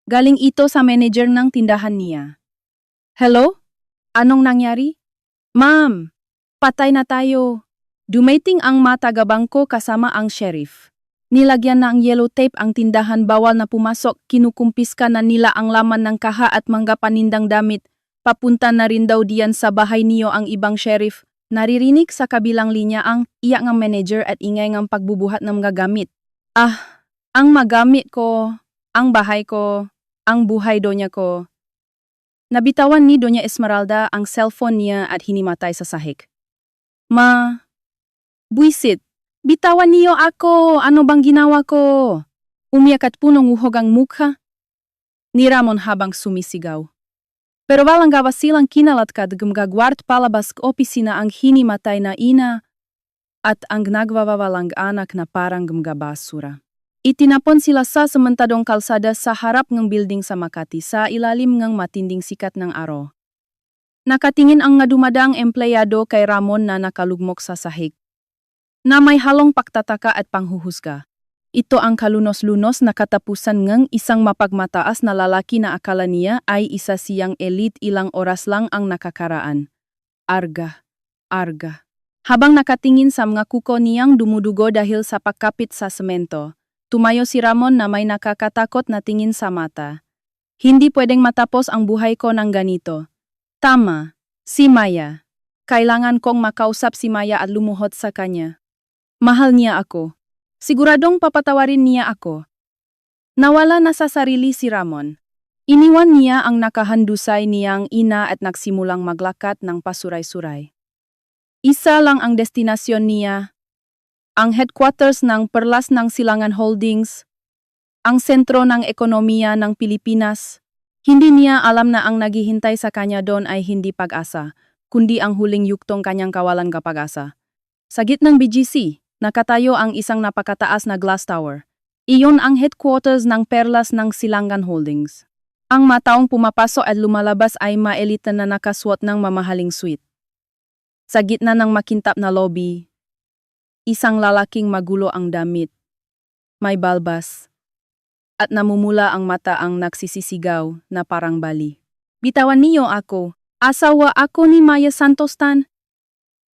Galing ito sa manager ng tindahan niya. Hello? Anong nangyari? Ma'am, patay na tayo. Dumating ang mga taga-bangko kasama ang sheriff. Nilagyan na ang yellow tape ang tindahan, bawal na pumasok, kinukumpiska na nila ang laman ng kaha at mga panindang damit. Papunta na rin daw diyan sa bahay niyo ang ibang sheriff. Naririnig sa kabilang linya ang iyak ng manager at ingay ng pagbubuhat ng mga gamit. Ang magamit ko, ang bahay ko, ang buhay donya ko. Nabitawan ni Doña Esmeralda ang cellphone niya at hinimatay sa sahig. Buisit. Bitawan niyo ako, ano bang ginawa ko? Umiyak at punong uhog ang mukha ni Ramon habang sumisigaw. Pero walang gawas silang kinalatkad gumgagward palabas k opisina ang hinimatay na ina at ang nagwawawalang anak na parang gumgabasura. Itinapon sila sa sementadong kalsada sa harap ng building sa Makati sa ilalim ng matinding sikat ng araw. Nakatingin ang dumadang empleyado kay Ramon na nakalugmok sa sahig, na may halong pagtataka at panghuhusga. Ito ang kalunos-lunos na katapusan ng isang mapagmataas na lalaki na akala niya ay isa siyang elite, ilang oras lang ang nakakaraan. Arga. Habang nakatingin sa mga kuko niyang dumudugo dahil sa pagkapit sa semento, tumayo si Ramon na may nakakatakot na tingin sa mata. Hindi pwedeng matapos ang buhay ko ng ganito. Tama, si Maya. Kailangan kong makausap si Maya at lumuhod sa kanya. Mahal niya ako. Siguradong papatawarin niya ako. Nawala na sa sarili si Ramon. Iniwan niya ang nakahandusay niyang ina at nagsimulang maglakat ng pasuray-suray. Isa lang ang destinasyon niya. Ang headquarters ng Perlas ng Silangan Holdings. Ang sentro ng ekonomiya ng Pilipinas. Hindi niya alam na ang naghihintay sa kanya doon ay hindi pag-asa, kundi ang huling yuktong kanyang kawalan kapag-asa. Sa gitnang BGC, nakatayo ang isang napakataas na glass tower. Iyon ang headquarters ng Perlas ng Silangan Holdings. Ang mataong pumapasok at lumalabas ay maelita na nakasuot ng mamahaling suite. Sa gitna ng makintap na lobby, isang lalaking magulo ang damit, may balbas, at namumula ang mata ang nagsisisigaw na parang bali. Bitawan niyo ako. Asawa ako ni Maya Santostan.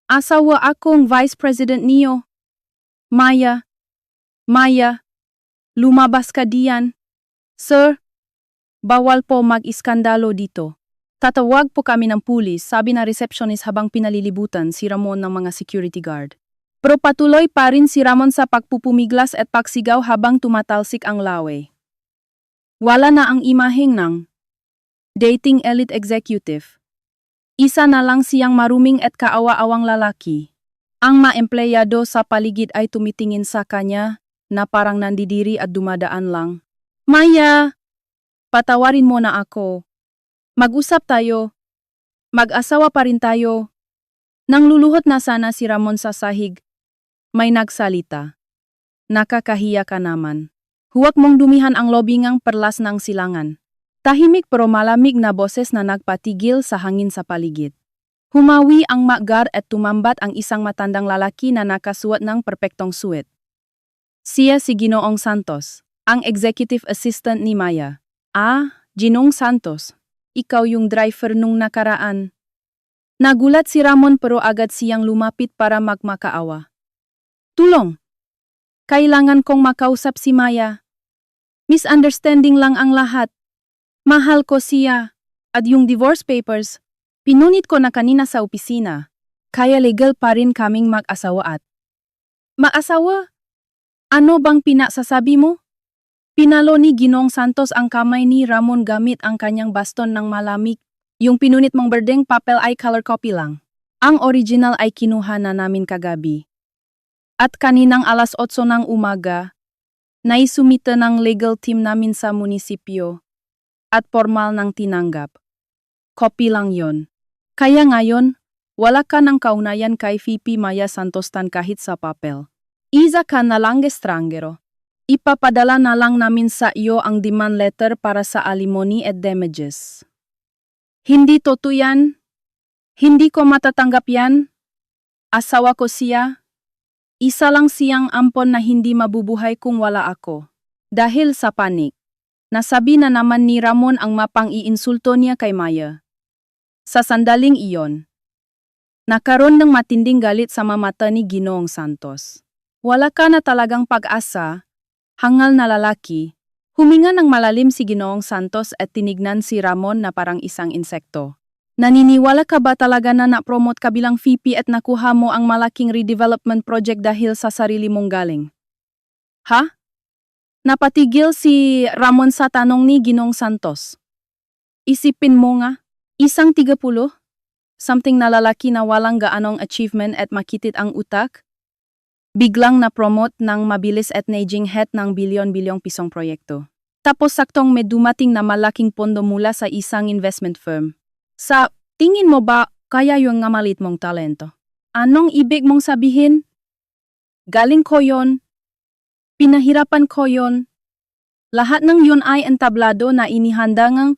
Asawa akong Vice President niyo. Maya, lumabas ka diyan. Sir, bawal po mag-iskandalo dito. Tatawag po kami ng pulis, sabi na receptionist habang pinalilibutan si Ramon ng mga security guard. Pero patuloy pa rin si Ramon sa pagpupumiglas at pagsigaw habang tumatalsik ang lawe. Wala na ang imaheng ng dating elite executive. Isa na lang siyang maruming at kaawa-awang lalaki. Ang mga empleyado sa paligid ay tumitingin sa kanya na parang nandidiri at dumadaan lang. Maya, patawarin mo na ako. Mag-usap tayo. Mag-asawa pa rin tayo. Nang luluhod na sana si Ramon sa sahig, may nagsalita. Nakakahiya ka naman. Huwag mong dumihan ang lobingang Perlas ng Silangan. Tahimik pero malamig na boses na nagpatigil sa hangin sa paligid. Humawi ang maggar at tumambat ang isang matandang lalaki na nakasuot ng perpektong suit. Siya si Ginoong Santos, ang executive assistant ni Maya. Ginoong Santos, ikaw yung driver nung nakaraan. Nagulat si Ramon pero agad siyang lumapit para magmakaawa. Tulong! Kailangan kong makausap si Maya. Misunderstanding lang ang lahat. Mahal ko siya. At yung divorce papers, pinunit ko na kanina sa opisina. Kaya legal pa rin kaming mag-asawa at Maasawa? Ano bang pinasasabi mo? Pinalo ni Ginong Santos ang kamay ni Ramon gamit ang kanyang baston ng malamig. Yung pinunit mong berdeng papel ay color copy lang. Ang original ay kinuha na namin kagabi. At kaninang alas 8 ng umaga, naisumita ng legal team namin sa munisipyo at formal nang tinanggap. Copy lang yon. Kaya ngayon, wala ka ng kaunayan kay VP Maya Santos tan kahit sa papel. Isa ka na lang estranggero. Ipapadala na lang namin sa iyo ang demand letter para sa alimony at damages. Hindi totoo yan. Hindi ko matatanggap yan. Asawa ko siya. Isa lang siyang ampon na hindi mabubuhay kung wala ako. Dahil sa panik. Nasabi na naman ni Ramon ang mapang-iinsulto niya kay Maya. Sa sandaling iyon, nakaroon ng matinding galit sa mata ni Ginoong Santos. Wala ka na talagang pag-asa, hangal na lalaki. Huminga ng malalim si Ginoong Santos at tinignan si Ramon na parang isang insekto. Naniniwala ka ba talaga na na-promote ka bilang VP at nakuha mo ang malaking redevelopment project dahil sa sarili mong galing? Ha? Napatigil si Ramon sa tanong ni Ginong Santos. Isipin mo nga, isang 30, something na lalaki na walang gaanong achievement at makitit ang utak, biglang na-promote ng mabilis at naging head ng bilyon-bilyong pisong proyekto. Tapos saktong may dumating na malaking pondo mula sa isang investment firm. Sa tingin mo ba kaya yung ngamalit mong talento? Anong ibig mong sabihin? Galing ko yon. Pinahirapan ko yon. Lahat ng yun ay entablado na inihanda ngang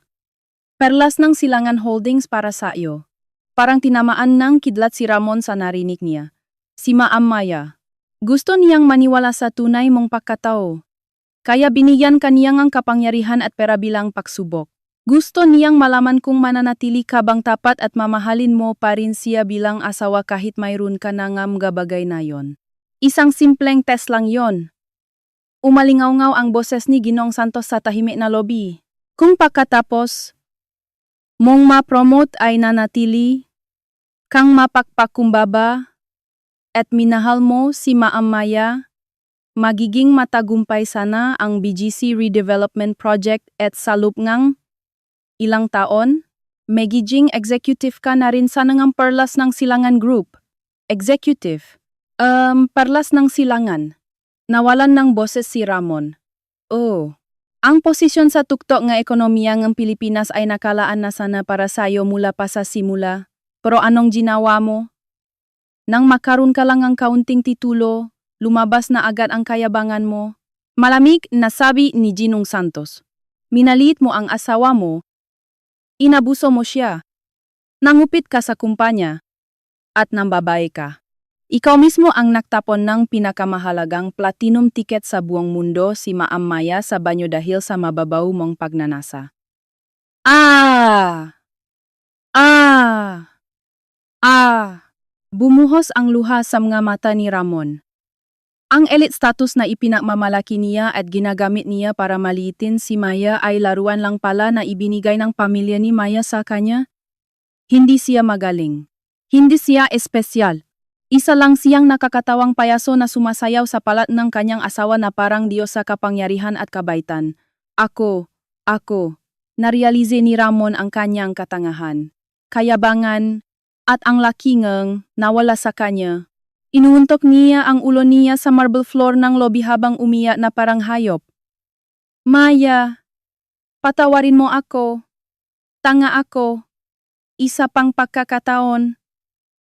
Perlas ng Silangan Holdings para sa iyo. Parang tinamaan ng kidlat si Ramon sa narinig niya. Si Ma'am Maya. Gusto niyang maniwala sa tunay mong pagkatao. Kaya binigyan ka niyang ang kapangyarihan at pera bilang pagsubok. Gusto niyang malaman kung mananatili ka bang tapat at mamahalin mo pa rin siya bilang asawa kahit mayroon ka na ngam gabagay na yon. Isang simpleng test lang yon. Umalingaw-ngaw ang boses ni Ginong Santos sa tahimik na lobby. Kung pagkatapos mong ma-promote ay nanatili kang mapagpakumbaba at minahal mo si Ma'am Maya, magiging matagumpay sana ang BGC Redevelopment Project at sa loob ngang ilang taon, magiging executive ka na rin sana ngang Perlas ng Silangan Group. Executive? Perlas ng Silangan. Nawalan ng boses si Ramon. Oh. Ang posisyon sa tuktok nga ekonomiya ng Pilipinas ay nakalaan na sana para sayo mula pa sa simula. Pero anong ginawa mo? Nang makaroon ka lang ang kaunting titulo, lumabas na agad ang kayabangan mo. Malamig na sabi ni Ginong Santos. Minalit mo ang asawa mo. Inabuso mo siya. Nangupit ka sa kumpanya. At nambabae ka. Ikaw mismo ang nagtapon ng pinakamahalagang platinum ticket sa buong mundo si Ma'am Maya sa banyo dahil sa mababaw mong pagnanasa. Bumuhos ang luha sa mga mata ni Ramon. Ang elite status na ipinagmamalaki niya at ginagamit niya para maliitin si Maya ay laruan lang pala na ibinigay ng pamilya ni Maya sa kanya. Hindi siya magaling. Hindi siya espesyal. Isa lang siyang nakakatawang payaso na sumasayaw sa palat ng kanyang asawa na parang Diyos sa kapangyarihan at kabaitan. Ako, narealize ni Ramon ang kanyang katangahan, kayabangan, at ang lakingang nawala sa kanya. Inuuntok niya ang ulo niya sa marble floor ng lobby habang umiyak na parang hayop. Maya, patawarin mo ako. Tanga ako. Isa pang pagkakataon.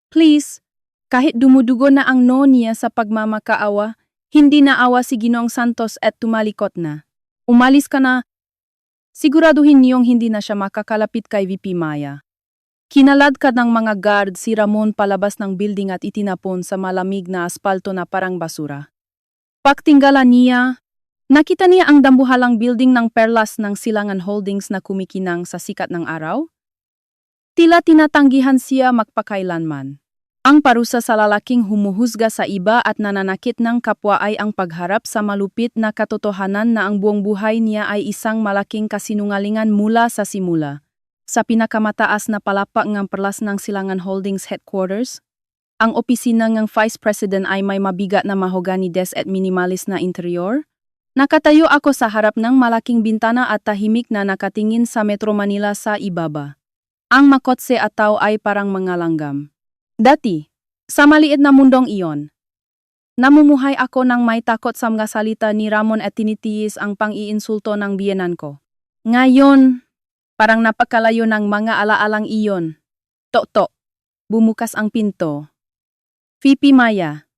Please. Kahit dumudugo na ang no niya sa pagmamakaawa, hindi naawa si Ginong Santos at tumalikot na. Umalis ka na. Siguraduhin niyong hindi na siya makakalapit kay VP Maya. Kinalad ka ng mga guard si Ramon palabas ng building at itinapon sa malamig na aspalto na parang basura. Pagtinggalan niya, nakita niya ang dambuhalang building ng Perlas ng Silangan Holdings na kumikinang sa sikat ng araw. Tila tinatanggihan siya magpakailanman. Ang parusa sa lalaking humuhusga sa iba at nananakit ng kapwa ay ang pagharap sa malupit na katotohanan na ang buong buhay niya ay isang malaking kasinungalingan mula sa simula. Sa pinakamataas na palapa ng Perlas ng Silangan Holdings Headquarters, Ang opisina ng Vice President ay may mabigat na mahogany desk at minimalist na interior. Nakatayo ako sa harap ng malaking bintana at tahimik na nakatingin sa Metro Manila sa ibaba. Ang makotse at tao ay parang mga langgam. Dati, sa maliit na mundong iyon, namumuhay ako nang may takot sa mga salita ni Ramon at tinitiis ang pang-iinsulto ng biyenan ko. Ngayon, parang napakalayo ng mga alaalang iyon. Tok-tok, bumukas ang pinto. VP Maya,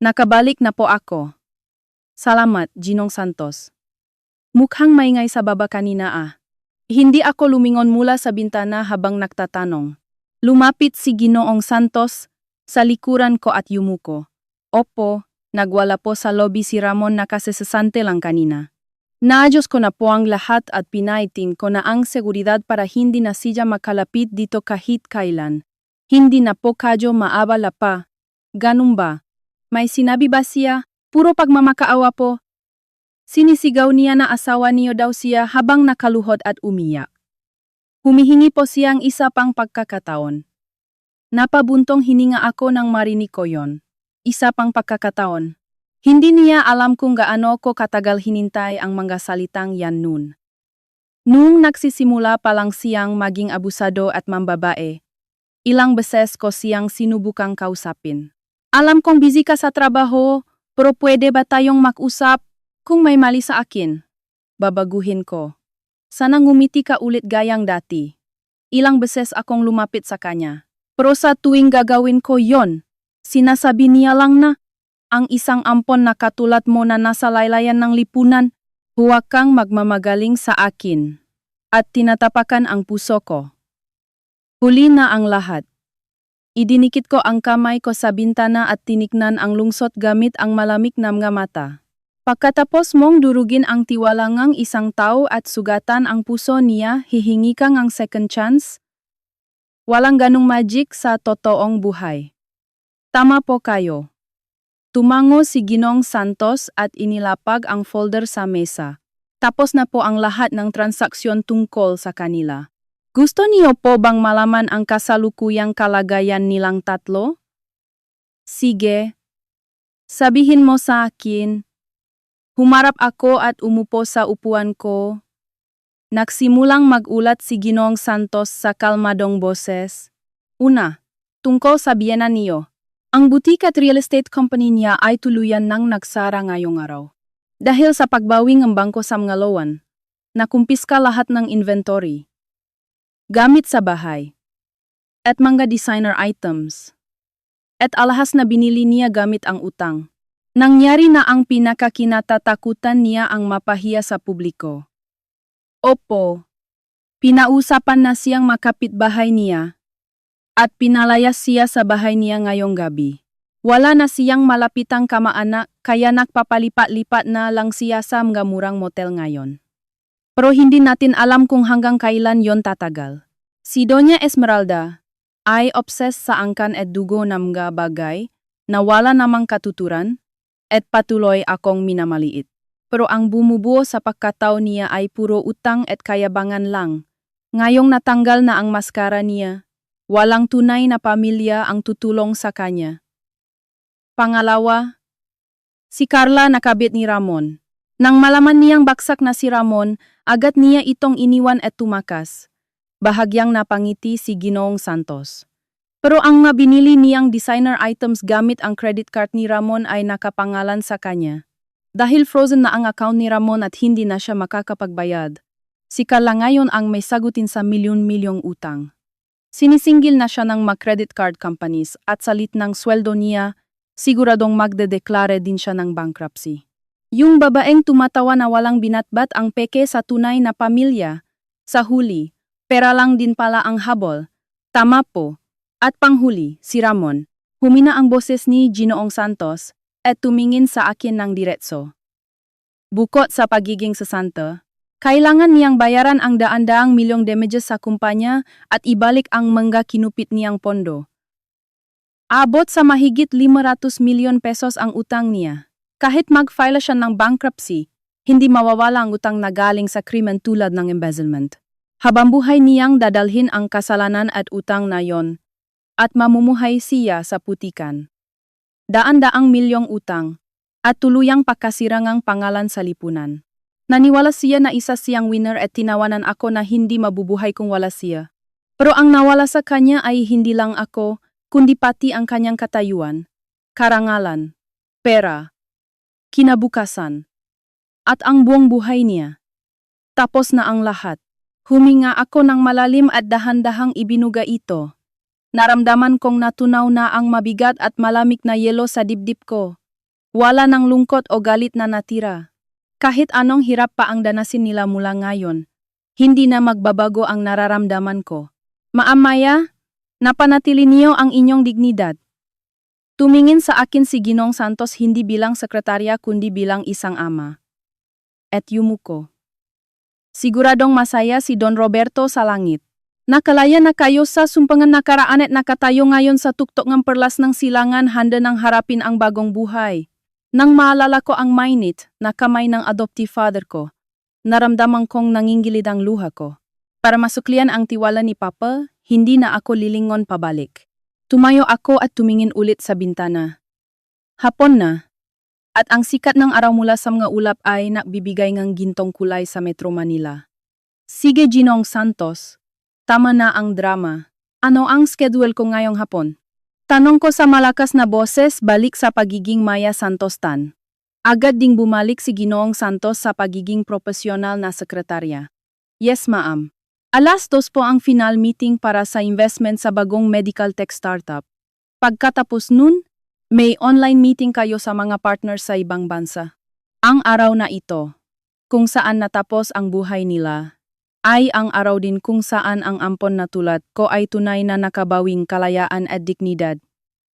nakabalik na po ako. Salamat, Ginong Santos. Mukhang maingay sa baba kanina ah. Hindi ako lumingon mula sa bintana habang nagtatanong. Lumapit si Ginoong Santos sa likuran ko at yumuko. Opo, nagwala po sa lobby si Ramon na kasesasante lang kanina. Naayos ko na po ang lahat at pinaitin ko na ang seguridad para hindi na siya makalapit dito kahit kailan. Hindi na po kayo maabala pa. Ganun ba? May sinabi ba siya? Puro pagmamakaawa po. Sinisigaw niya na asawa niyo daw siya habang nakaluhod at umiyak. Humihingi po siyang isa pang pagkakataon. Napabuntong hininga ako nang marinig ko yon. Isa pang pagkakataon. Hindi niya alam kung gaano ko katagal hinintay ang mga salitang yan noon. Noong nagsisimula pa lang siyang maging abusado at mambabae, ilang beses ko siyang sinubukang kausapin. Alam kong busy ka sa trabaho, pero pwede ba tayong mag-usap? Kung may mali sa akin, babaguhin ko. Sana ngumiti ka ulit gayang dati. Ilang beses akong lumapit sa kanya. Pero sa tuwing gagawin ko yon, sinasabi niya lang na, ang isang ampon na katulad mo na nasa laylayan ng lipunan, huwag kang magmamagaling sa akin. At tinatapakan ang puso ko. Huli na ang lahat. Idinikit ko ang kamay ko sa bintana at tiniknan ang lungsot gamit ang malamig na mga mata. Pagkatapos mong durugin ang tiwala ng isang tao at sugatan ang puso niya, hihingi kang ang second chance? Walang ganong magic sa totoong buhay. Tama po kayo. Tumango si Ginong Santos at inilapag ang folder sa mesa. Tapos na po ang lahat ng transaksyon tungkol sa kanila. Gusto niyo po bang malaman ang kasalukuyang kalagayan nilang tatlo? Sige. Sabihin mo sa akin. Humarap ako at umupo sa upuan ko. Nagsimulang magulat si Ginoong Santos sa kalmadong boses. Una, tungkol sa biyenan niyo. Ang butik at real estate company niya ay tuluyan nang nagsara ngayong araw. Dahil sa pagbawing ng bangko sa mga loan, nakumpiska lahat ng inventory. Gamit sa bahay, at mga designer items, at alahas na binili niya gamit ang utang. Nangyari na ang pinakakinatatakutan niya ang mapahiya sa publiko. Opo, pinausapan na siyang makapitbahay niya, at pinalayas siya sa bahay niya ngayong gabi. Wala na siyang malapitang kamaanak kaya nagpapalipat-lipat na lang siya sa mga murang motel ngayon. Pero hindi natin alam kung hanggang kailan yon tatagal. Si Doña Esmeralda ay obses sa angkan at dugo ng mga bagay na wala namang katuturan at patuloy akong minamaliit. Pero ang bumubuo sa pagkatao niya ay puro utang at kayabangan lang. Ngayong natanggal na ang maskara niya, walang tunay na pamilya ang tutulong sa kanya. Pangalawa, si Carla na kabit ni Ramon. Nang malaman niyang baksak na si Ramon, agad niya itong iniwan at tumakas. Bahagyang napangiti si Ginoong Santos. Pero ang mga binili niyang designer items gamit ang credit card ni Ramon ay nakapangalan sa kanya. Dahil frozen na ang account ni Ramon at hindi na siya makakapagbayad, si Carla ngayon ang may sagutin sa milyon-milyong utang. Sinisinggil na siya ng mga credit card companies at sa lit ng sweldo niya, siguradong magdedeklare din siya ng bankruptcy. Yung babaeng tumatawa na walang binatbat ang peke sa tunay na pamilya, sa huli, pera lang din pala ang habol. Tama po. At panghuli, si Ramon. Humina ang boses ni Ginoong Santos at tumingin sa akin ng diretso. Bukod sa pagiging sasanta, kailangan niyang bayaran ang daan-daang milyong damages sa kumpanya at ibalik ang mga kinupit niyang pondo. Abot sa mahigit 500 milyon pesos ang utang niya. Kahit mag-file siya ng bankruptcy, hindi mawawala ang utang na galing sa krimen tulad ng embezzlement. Habang buhay niyang dadalhin ang kasalanan at utang na yon. at mamumuhay siya sa putikan. Daan-daang milyong utang at tuluyang pagkasirangang pangalan sa lipunan. Naniwala siya na isa siyang winner at tinawanan ako na hindi mabubuhay kung wala siya. Pero ang nawala sa kanya ay hindi lang ako, kundi pati ang kanyang katayuan, karangalan, pera, kinabukasan, at ang buong buhay niya. Tapos na ang lahat. Huminga ako ng malalim at dahan-dahang ibinuga ito. Naramdaman kong natunaw na ang mabigat at malamig na yelo sa dibdib ko. Wala nang lungkot o galit na natira. Kahit anong hirap pa ang danasin nila mula ngayon, hindi na magbabago ang nararamdaman ko. Maamaya, napanatili niyo ang inyong dignidad. Tumingin sa akin si Ginong Santos hindi bilang sekretarya kundi bilang isang ama. At yumuko. Siguradong masaya si Don Roberto sa langit. Nakalaya na kayo sa sumpangan nakaraan at nakatayo ngayon sa tuktok ng perlas ng silangan handa ng harapin ang bagong buhay. Nang maalala ko ang mainit na kamay ng adoptive father ko, naramdaman kong nangingilid ang luha ko. Para masuklian ang tiwala ni Papa, hindi na ako lilingon pabalik. Tumayo ako at tumingin ulit sa bintana. Hapon na, at ang sikat ng araw mula sa mga ulap ay nagbibigay ng gintong kulay sa Metro Manila. Sige Ginong Santos, tama na ang drama. Ano ang schedule ko ngayong hapon? Tanong ko sa malakas na boses balik sa pagiging Maya Santos Tan. Agad ding bumalik si Ginoong Santos sa pagiging profesional na sekretarya. Yes ma'am. Alas 2 po ang final meeting para sa investment sa bagong medical tech startup. Pagkatapos nun, may online meeting kayo sa mga partners sa ibang bansa. Ang araw na ito, kung saan natapos ang buhay nila, ay ang araw din kung saan ang ampon na tulad ko ay tunay na nakabawing kalayaan at dignidad.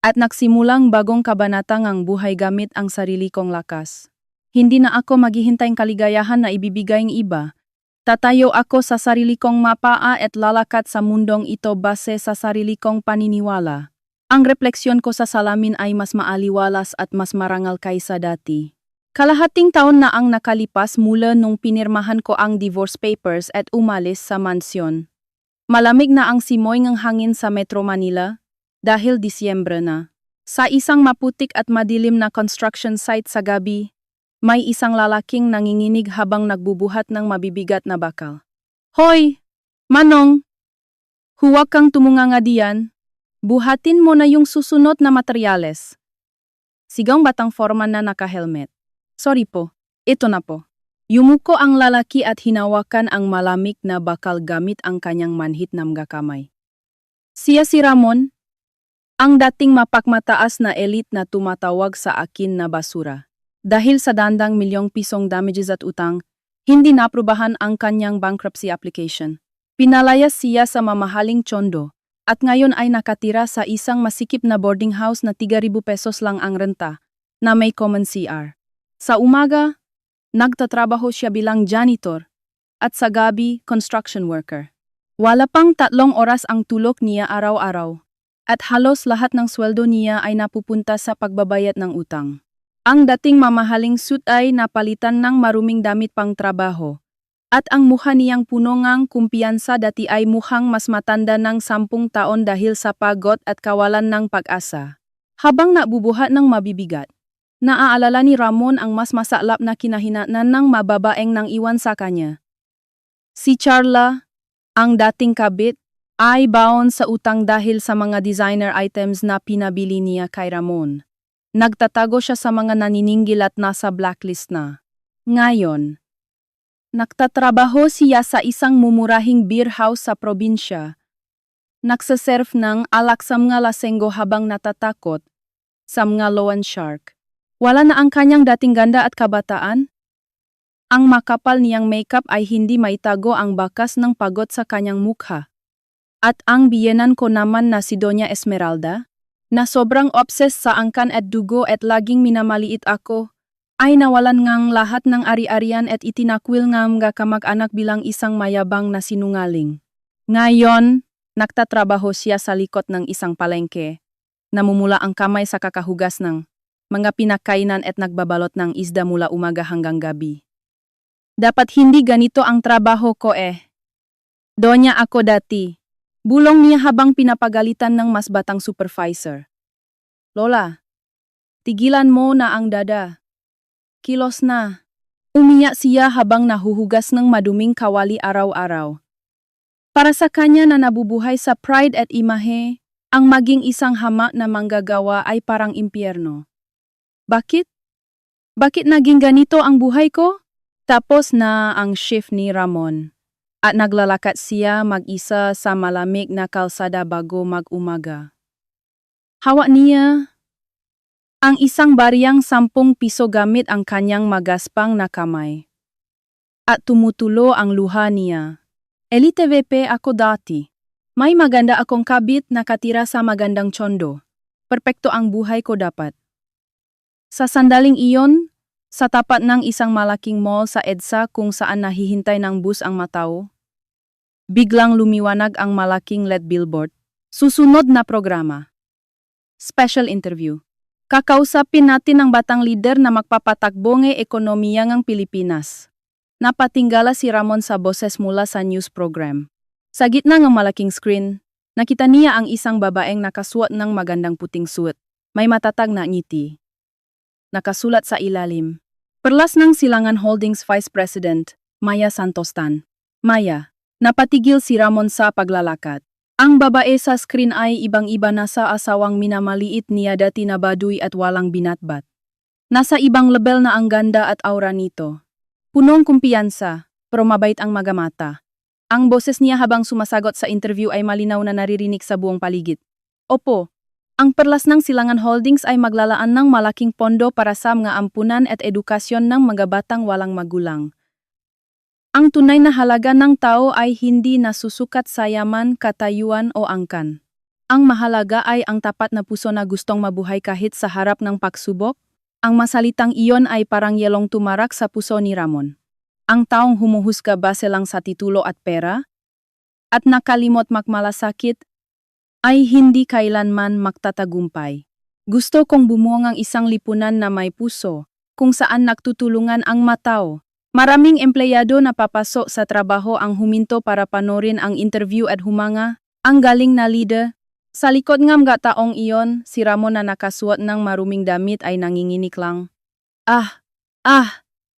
At nagsimulang bagong kabanatang ang buhay gamit ang sarili kong lakas. Hindi na ako maghihintay kaligayahan na ibibigay ng iba. Tatayo ako sa sarili kong mapaa at lalakat sa mundong ito base sa sarili kong paniniwala. Ang refleksyon ko sa salamin ay mas maaliwalas at mas marangal kaysa dati. Kalahating taon na ang nakalipas mula nung pinirmahan ko ang divorce papers at umalis sa mansyon. Malamig na ang simoy ng hangin sa Metro Manila dahil Disyembre na. Sa isang maputik at madilim na construction site sa gabi, may isang lalaking nanginginig habang nagbubuhat ng mabibigat na bakal. Hoy! Manong! Huwag kang tumunganga diyan. Buhatin mo na yung susunod na materyales. Sigang batang foreman na naka-helmet. Sorry po, ito na po. Yumuko ang lalaki at hinawakan ang malamig na bakal gamit ang kanyang manhit na mga kamay. Siya si Ramon, ang dating mapagmataas na elite na tumatawag sa akin na basura. Dahil sa dandang milyong pisong damages at utang, hindi naprubahan ang kanyang bankruptcy application. Pinalaya siya sa mamahaling tsondo, at ngayon ay nakatira sa isang masikip na boarding house na 3,000 pesos lang ang renta, na may common CR. Sa umaga, nagtatrabaho siya bilang janitor at sa gabi, construction worker. Wala pang 3 oras ang tulog niya araw-araw at halos lahat ng sweldo niya ay napupunta sa pagbabayad ng utang. Ang dating mamahaling suit ay napalitan ng maruming damit pang trabaho at ang mukha niyang puno ngang kumpiyansa dati ay mukhang mas matanda ng 10 taon dahil sa pagod at kawalan ng pag-asa. Habang nabubuhat ng mabibigat, naaalala ni Ramon ang mas masalap na kinahinatnan ng mababaeng nang iwan sa kanya. Si Charla, ang dating kabit, ay baon sa utang dahil sa mga designer items na pinabili niya kay Ramon. Nagtatago siya sa mga naniningil at nasa blacklist na. Ngayon, nagtatrabaho siya sa isang mumurahing beer house sa probinsya. Nagsaserve ng alak sa mga lasenggo habang natatakot sa mga loan shark. Wala na ang kanyang dating ganda at kabataan. Ang makapal niyang makeup ay hindi maitago ang bakas ng pagod sa kanyang mukha. At ang biyenan ko naman na si Doña Esmeralda, na sobrang obsessed sa angkan at dugo at laging minamaliit ako, ay nawalan ngang lahat ng ari-arian at itinakwil nga mga kamag-anak bilang isang mayabang na sinungaling. Ngayon, nagtatrabaho siya sa likod ng isang palengke. Namumula ang kamay sa kakahugas ng mga pinakainan at nagbabalot ng isda mula umaga hanggang gabi. Dapat hindi ganito ang trabaho ko eh. Donya ako dati. Bulong niya habang pinapagalitan ng mas batang supervisor. Lola, tigilan mo na ang dada. Kilos na. Umiyak siya habang nahuhugas ng maduming kawali araw-araw. Para sa kanya na nabubuhay sa pride at imahe, ang maging isang hama na manggagawa ay parang impyerno. Bakit? Bakit naging ganito ang buhay ko? Tapos na ang shift ni Ramon. At naglalakat siya mag-isa sa malamig na kalsada bago mag-umaga. Hawak niya ang isang bariyang 10 piso gamit ang kanyang magaspang na kamay. At tumutulo ang luha niya. Elite VP ako dati. May maganda akong kabit na katira sa magandang tsondo. Perpekto ang buhay ko dapat. Sa sandaling iyon, sa tapat ng isang malaking mall sa EDSA kung saan nahihintay ng bus ang matao, biglang lumiwanag ang malaking LED billboard. Susunod na programa. Special interview. Kakausapin natin ang batang lider na magpapatakbo ng ekonomiya ng Pilipinas. Napatinggala si Ramon sa boses mula sa news program. Sa gitna ng malaking screen, nakita niya ang isang babaeng nakasuot ng magandang puting suot. May matatag na ngiti. Nakasulat sa ilalim. Perlas ng Silangan Holdings Vice President, Maya Santostan. Maya, napatigil si Ramon sa paglalakad. Ang babae sa screen ay ibang-iba na sa asawang minamaliit niya dati na baduy at walang binatbat. Nasa ibang level na ang ganda at aura nito. Punong kumpiyansa, pero mabait ang magamata. Ang boses niya habang sumasagot sa interview ay malinaw na naririnig sa buong paligid. Opo, ang Perlas ng Silangan Holdings ay maglalaan ng malaking pondo para sa mga ampunan at edukasyon ng mga batang walang magulang. Ang tunay na halaga ng tao ay hindi nasusukat sa yaman, katayuan o angkan. Ang mahalaga ay ang tapat na puso na gustong mabuhay kahit sa harap ng pagsubok. Ang masalitang iyon ay parang yelong tumarak sa puso ni Ramon. Ang taong humuhusga base lang sa titulo at pera, at nakalimot magmalasakit, ay hindi kailanman magtatagumpay. Gusto kong bumuo ng isang lipunan na may puso, kung saan nagtutulungan ang matao. Maraming empleyado na papasok sa trabaho ang huminto para panorin ang interview at humanga. Ang galing na leader. Sa likod ng mga taong iyon, si Ramon na nakasuot ng maruming damit ay nanginginig lang.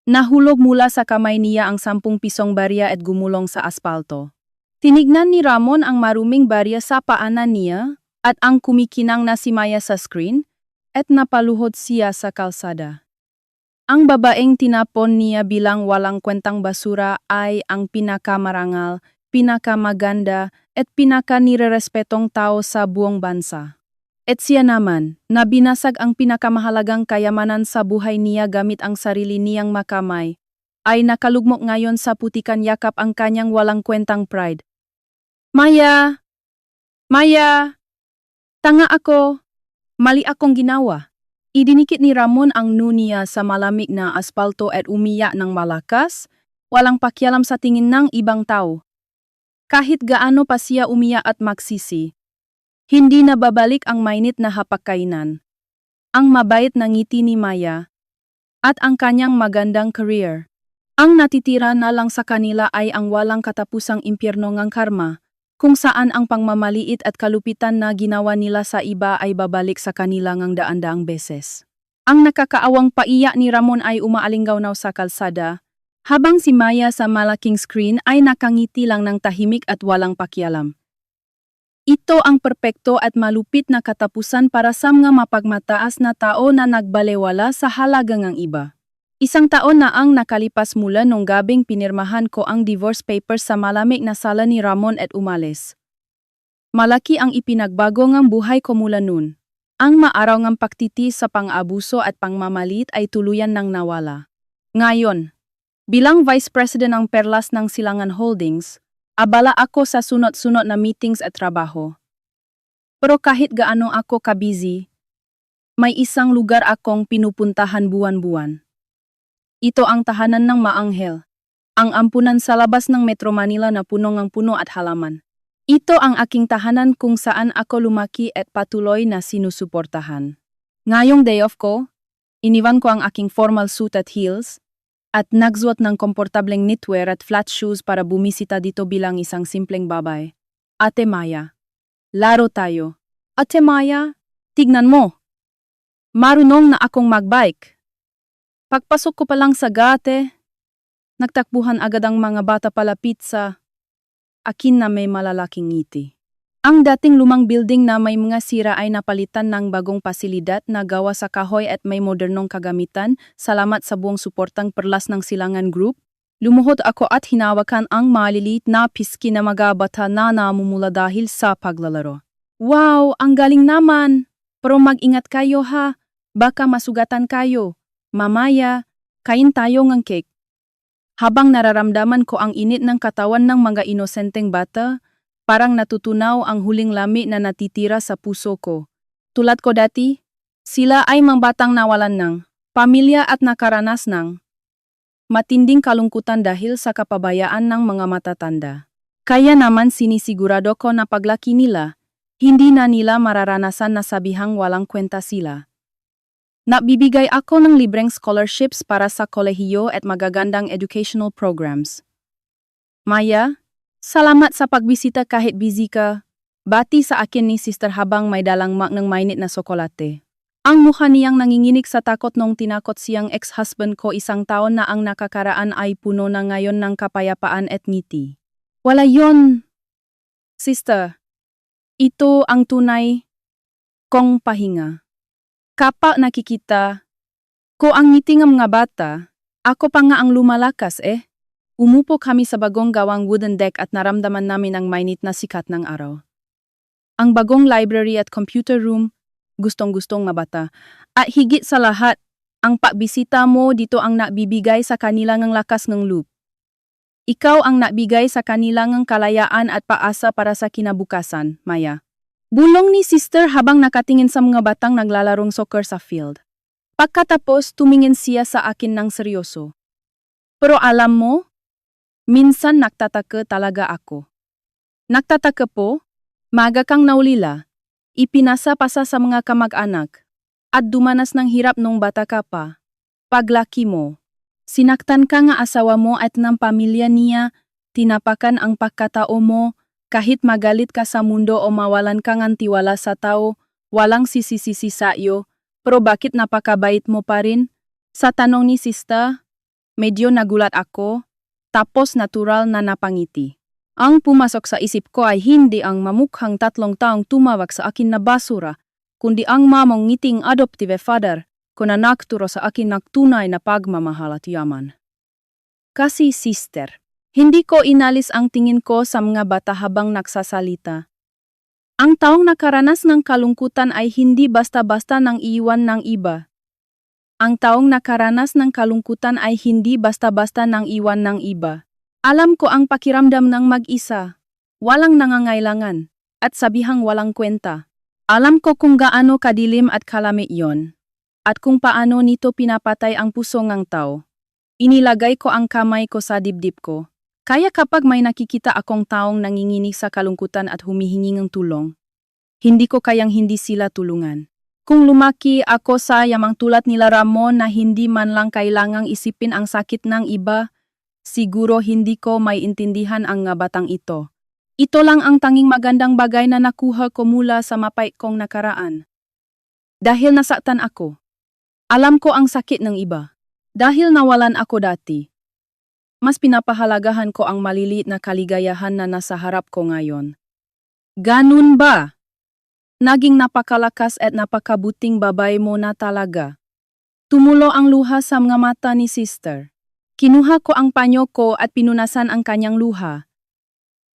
Nahulog mula sa kamay niya ang 10 pisong barya at gumulong sa aspalto. Tinignan ni Ramon ang maruming barya sa paanan niya at ang kumikinang na si Maya sa screen at napaluhod siya sa kalsada. Ang babaeng tinapon niya bilang walang kwentang basura ay ang pinakamarangal, pinakamaganda at pinakanirerespetong tao sa buong bansa. At siya naman, na binasag ang pinakamahalagang kayamanan sa buhay niya gamit ang sarili niyang makamay, ay nakalugmok ngayon sa putikan yakap ang kanyang walang kwentang pride. Maya! Maya! Tanga ako! Mali akong ginawa. Idinikit ni Ramon ang niya sa malamig na aspalto at umiyak ng malakas, walang pakialam sa tingin ng ibang tao. Kahit gaano pa siya umiyak at magsisi, hindi na babalik ang mainit na hapagkainan. Ang mabait na ngiti ni Maya at ang kanyang magandang career. Ang natitira na lang sa kanila ay ang walang katapusang impyerno ng karma, kung saan ang pangmamaliit at kalupitan na ginawa nila sa iba ay babalik sa kanila ng daan-daang beses. Ang nakakaawang paiyak ni Ramon ay umaalinggaw-naw sa kalsada, habang si Maya sa malaking screen ay nakangiti lang ng tahimik at walang pakialam. Ito ang perpekto at malupit na katapusan para sa mga mapagmataas na tao na nagbalewala sa halaga ng iba. Isang taon na ang nakalipas mula nung gabing pinirmahan ko ang divorce papers sa malamig na sala ni Ramon at umalis. Malaki ang ipinagbago ng buhay ko mula nun. Ang maaraw ng pagtiti sa pang-abuso at pangmamalit ay tuluyan nang nawala. Ngayon, bilang Vice President ng Perlas ng Silangan Holdings, abala ako sa sunod-sunod na meetings at trabaho. Pero kahit gaano ako ka-busy, may isang lugar akong pinupuntahan buwan-buwan. Ito ang tahanan ng maanghel, ang ampunan sa labas ng Metro Manila na puno ng puno at halaman. Ito ang aking tahanan kung saan ako lumaki at patuloy na sinusuportahan. Ngayong day off ko, iniwan ko ang aking formal suit at heels, at nagsuot ng komportableng knitwear at flat shoes para bumisita dito bilang isang simpleng babay. Ate Maya, laro tayo. Ate Maya, tignan mo. Marunong na akong magbike. Pagpasok ko pa lang sa gate, nagtakbuhan agad ang mga bata palapit sa akin na may malalaking ngiti. Ang dating lumang building na may mga sira ay napalitan ng bagong pasilidad na gawa sa kahoy at may modernong kagamitan. Salamat sa buong suportang perlas ng Silangan Group. Lumuhod ako at hinawakan ang maliliit na piski na mga bata na namumula dahil sa paglalaro. Wow, ang galing naman! Pero mag-ingat kayo ha, baka masugatan kayo. Mamaya, kain tayo ng cake. Habang nararamdaman ko ang init ng katawan ng mga inosenteng bata, parang natutunaw ang huling lami na natitira sa puso ko. Tulad ko dati, sila ay mga batang nawalan ng pamilya at nakaranas ng matinding kalungkutan dahil sa kapabayaan ng mga matatanda. Kaya naman sinisigurado ko na paglaki nila, hindi na nila mararanasan na sabihang walang kwenta sila. Nabibigay ako ng libreng scholarships para sa kolehiyo at magagandang educational programs. Maya, salamat sa pagbisita kahit busy ka. Bati sa akin ni Sister habang may dalang ng mainit na sokolate. Ang mukha niyang nanginginig sa takot nung tinakot siyang ex-husband ko 1 taon na ang nakakaraan ay puno na ngayon ng kapayapaan at ngiti. Wala yon, Sister. Ito ang tunay kong pahinga. Kapag nakikita ko ang ngiti ng mga bata, ako pa nga ang lumalakas eh. Umupo kami sa bagong gawang wooden deck at naramdaman namin ang mainit na sikat ng araw. Ang bagong library at computer room, gustong-gustong mabata. At higit sa lahat, ang pagbisita mo dito ang nabibigay sa kanilang lakas ng loob. Ikaw ang nabigay sa kanilang kalayaan at paasa para sa kinabukasan, Maya. Bulong ni Sister habang nakatingin sa mga batang naglalarong soccer sa field. Pagkatapos tumingin siya sa akin ng seryoso. Pero alam mo, minsan nagtataka talaga ako. Nagtataka po, maga kang naulila, ipinasa pa sa mga kamag-anak, at dumanas ng hirap nung bata ka pa. Paglaki mo, sinaktan ka nga asawa mo at ng pamilya niya, tinapakan ang pagkatao mo, kahit magalit ka sa mundo o mawalan ka ng tiwala sa tao, walang sisisisi sa iyo, pero bakit napakabait mo pa rin? Sa tanong ni Sister, medyo nagulat ako, tapos natural na napangiti. Ang pumasok sa isip ko ay hindi ang mamukhang 3 taong tumawag sa akin na basura, kundi ang mamong ngiting adoptive father ko na nagturo sa akin ng tunay na pagmamahal at yaman. Kasi Sister, hindi ko inalis ang tingin ko sa mga bata habang nagsasalita. Ang taong nakaranas ng kalungkutan ay hindi basta-basta nang iiwan ng iba. Ang taong nakaranas ng kalungkutan ay hindi basta-basta nang iwan ng iba. Alam ko ang pakiramdam ng mag-isa, walang nangangailangan, at sabihang walang kwenta. Alam ko kung gaano kadilim at kalamit yon, at kung paano nito pinapatay ang puso ng tao. Inilagay ko ang kamay ko sa dibdib ko. Kaya kapag may nakikita akong taong nanginginig sa kalungkutan at humihingi ng tulong, hindi ko kayang hindi sila tulungan. Kung lumaki ako sa yamang tulad nila Ramon na hindi man lang kailangang isipin ang sakit ng iba, siguro hindi ko may intindihan ang batang ito. Ito lang ang tanging magandang bagay na nakuha ko mula sa mapait kong nakaraan. Dahil nasaktan ako, alam ko ang sakit ng iba. Dahil nawalan ako dati, mas pinapahalagahan ko ang maliliit na kaligayahan na nasa harap ko ngayon. Ganun ba? Naging napakalakas at napakabuting babae mo na talaga. Tumulo ang luha sa mga mata ni Sister. Kinuha ko ang panyo ko at pinunasan ang kanyang luha.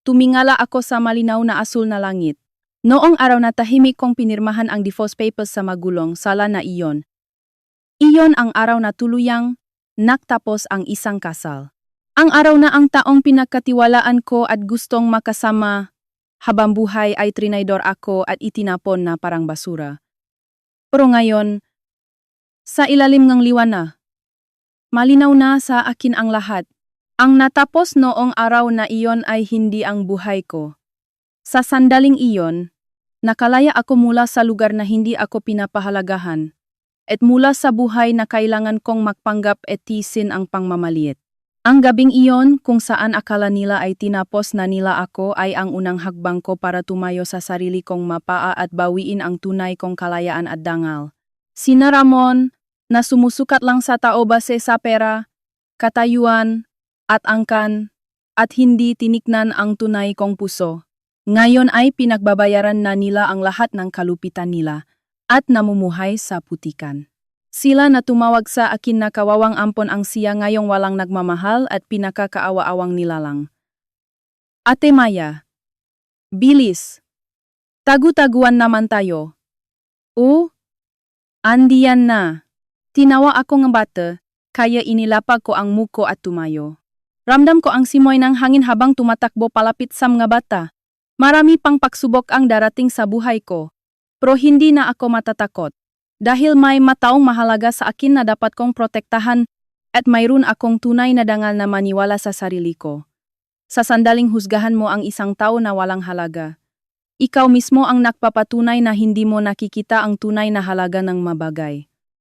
Tumingala ako sa malinaw na asul na langit. Noong araw na tahimik kong pinirmahan ang divorce papers sa magulong sala na iyon. Iyon ang araw na tuluyang nagtapos ang isang kasal. Ang araw na ang taong pinagkatiwalaan ko at gustong makasama habang buhay ay trinaydor ako at itinapon na parang basura. Pero ngayon, sa ilalim ng liwanag, malinaw na sa akin ang lahat. Ang natapos noong araw na iyon ay hindi ang buhay ko. Sa sandaling iyon, nakalaya ako mula sa lugar na hindi ako pinapahalagahan, at mula sa buhay na kailangan kong magpanggap at tiisin ang pangmamaliit. Ang gabing iyon kung saan akala nila ay tinapos na nila ako ay ang unang hakbang ko para tumayo sa sarili kong mapaa at bawiin ang tunay kong kalayaan at dangal. Sina Ramon, na sumusukat lang sa tao base sa pera, katayuan, at angkan, at hindi tiniknan ang tunay kong puso. Ngayon ay pinagbabayaran na nila ang lahat ng kalupitan nila at namumuhay sa putikan. Sila na tumawag sa akin na kawawang ampon ang siya ngayong walang nagmamahal at pinakakaawa-awang nilalang. Ate Maya, bilis. Tagu-taguan naman tayo. Andiyan na. Tinawa ako ng bata, kaya inilapag ko ang muko at tumayo. Ramdam ko ang simoy ng hangin habang tumatakbo palapit sa mga bata. Marami pang pagsubok ang darating sa buhay ko, pero hindi na ako matatakot. Dahil may mataong mahalaga sa akin na dapat kong protektahan at mayroon akong tunay na dangal na maniwala sa sarili ko. Sa sandaling husgahan mo ang isang tao na walang halaga. Ikaw mismo ang nagpapatunay na hindi mo nakikita ang tunay na halaga ng mabagay.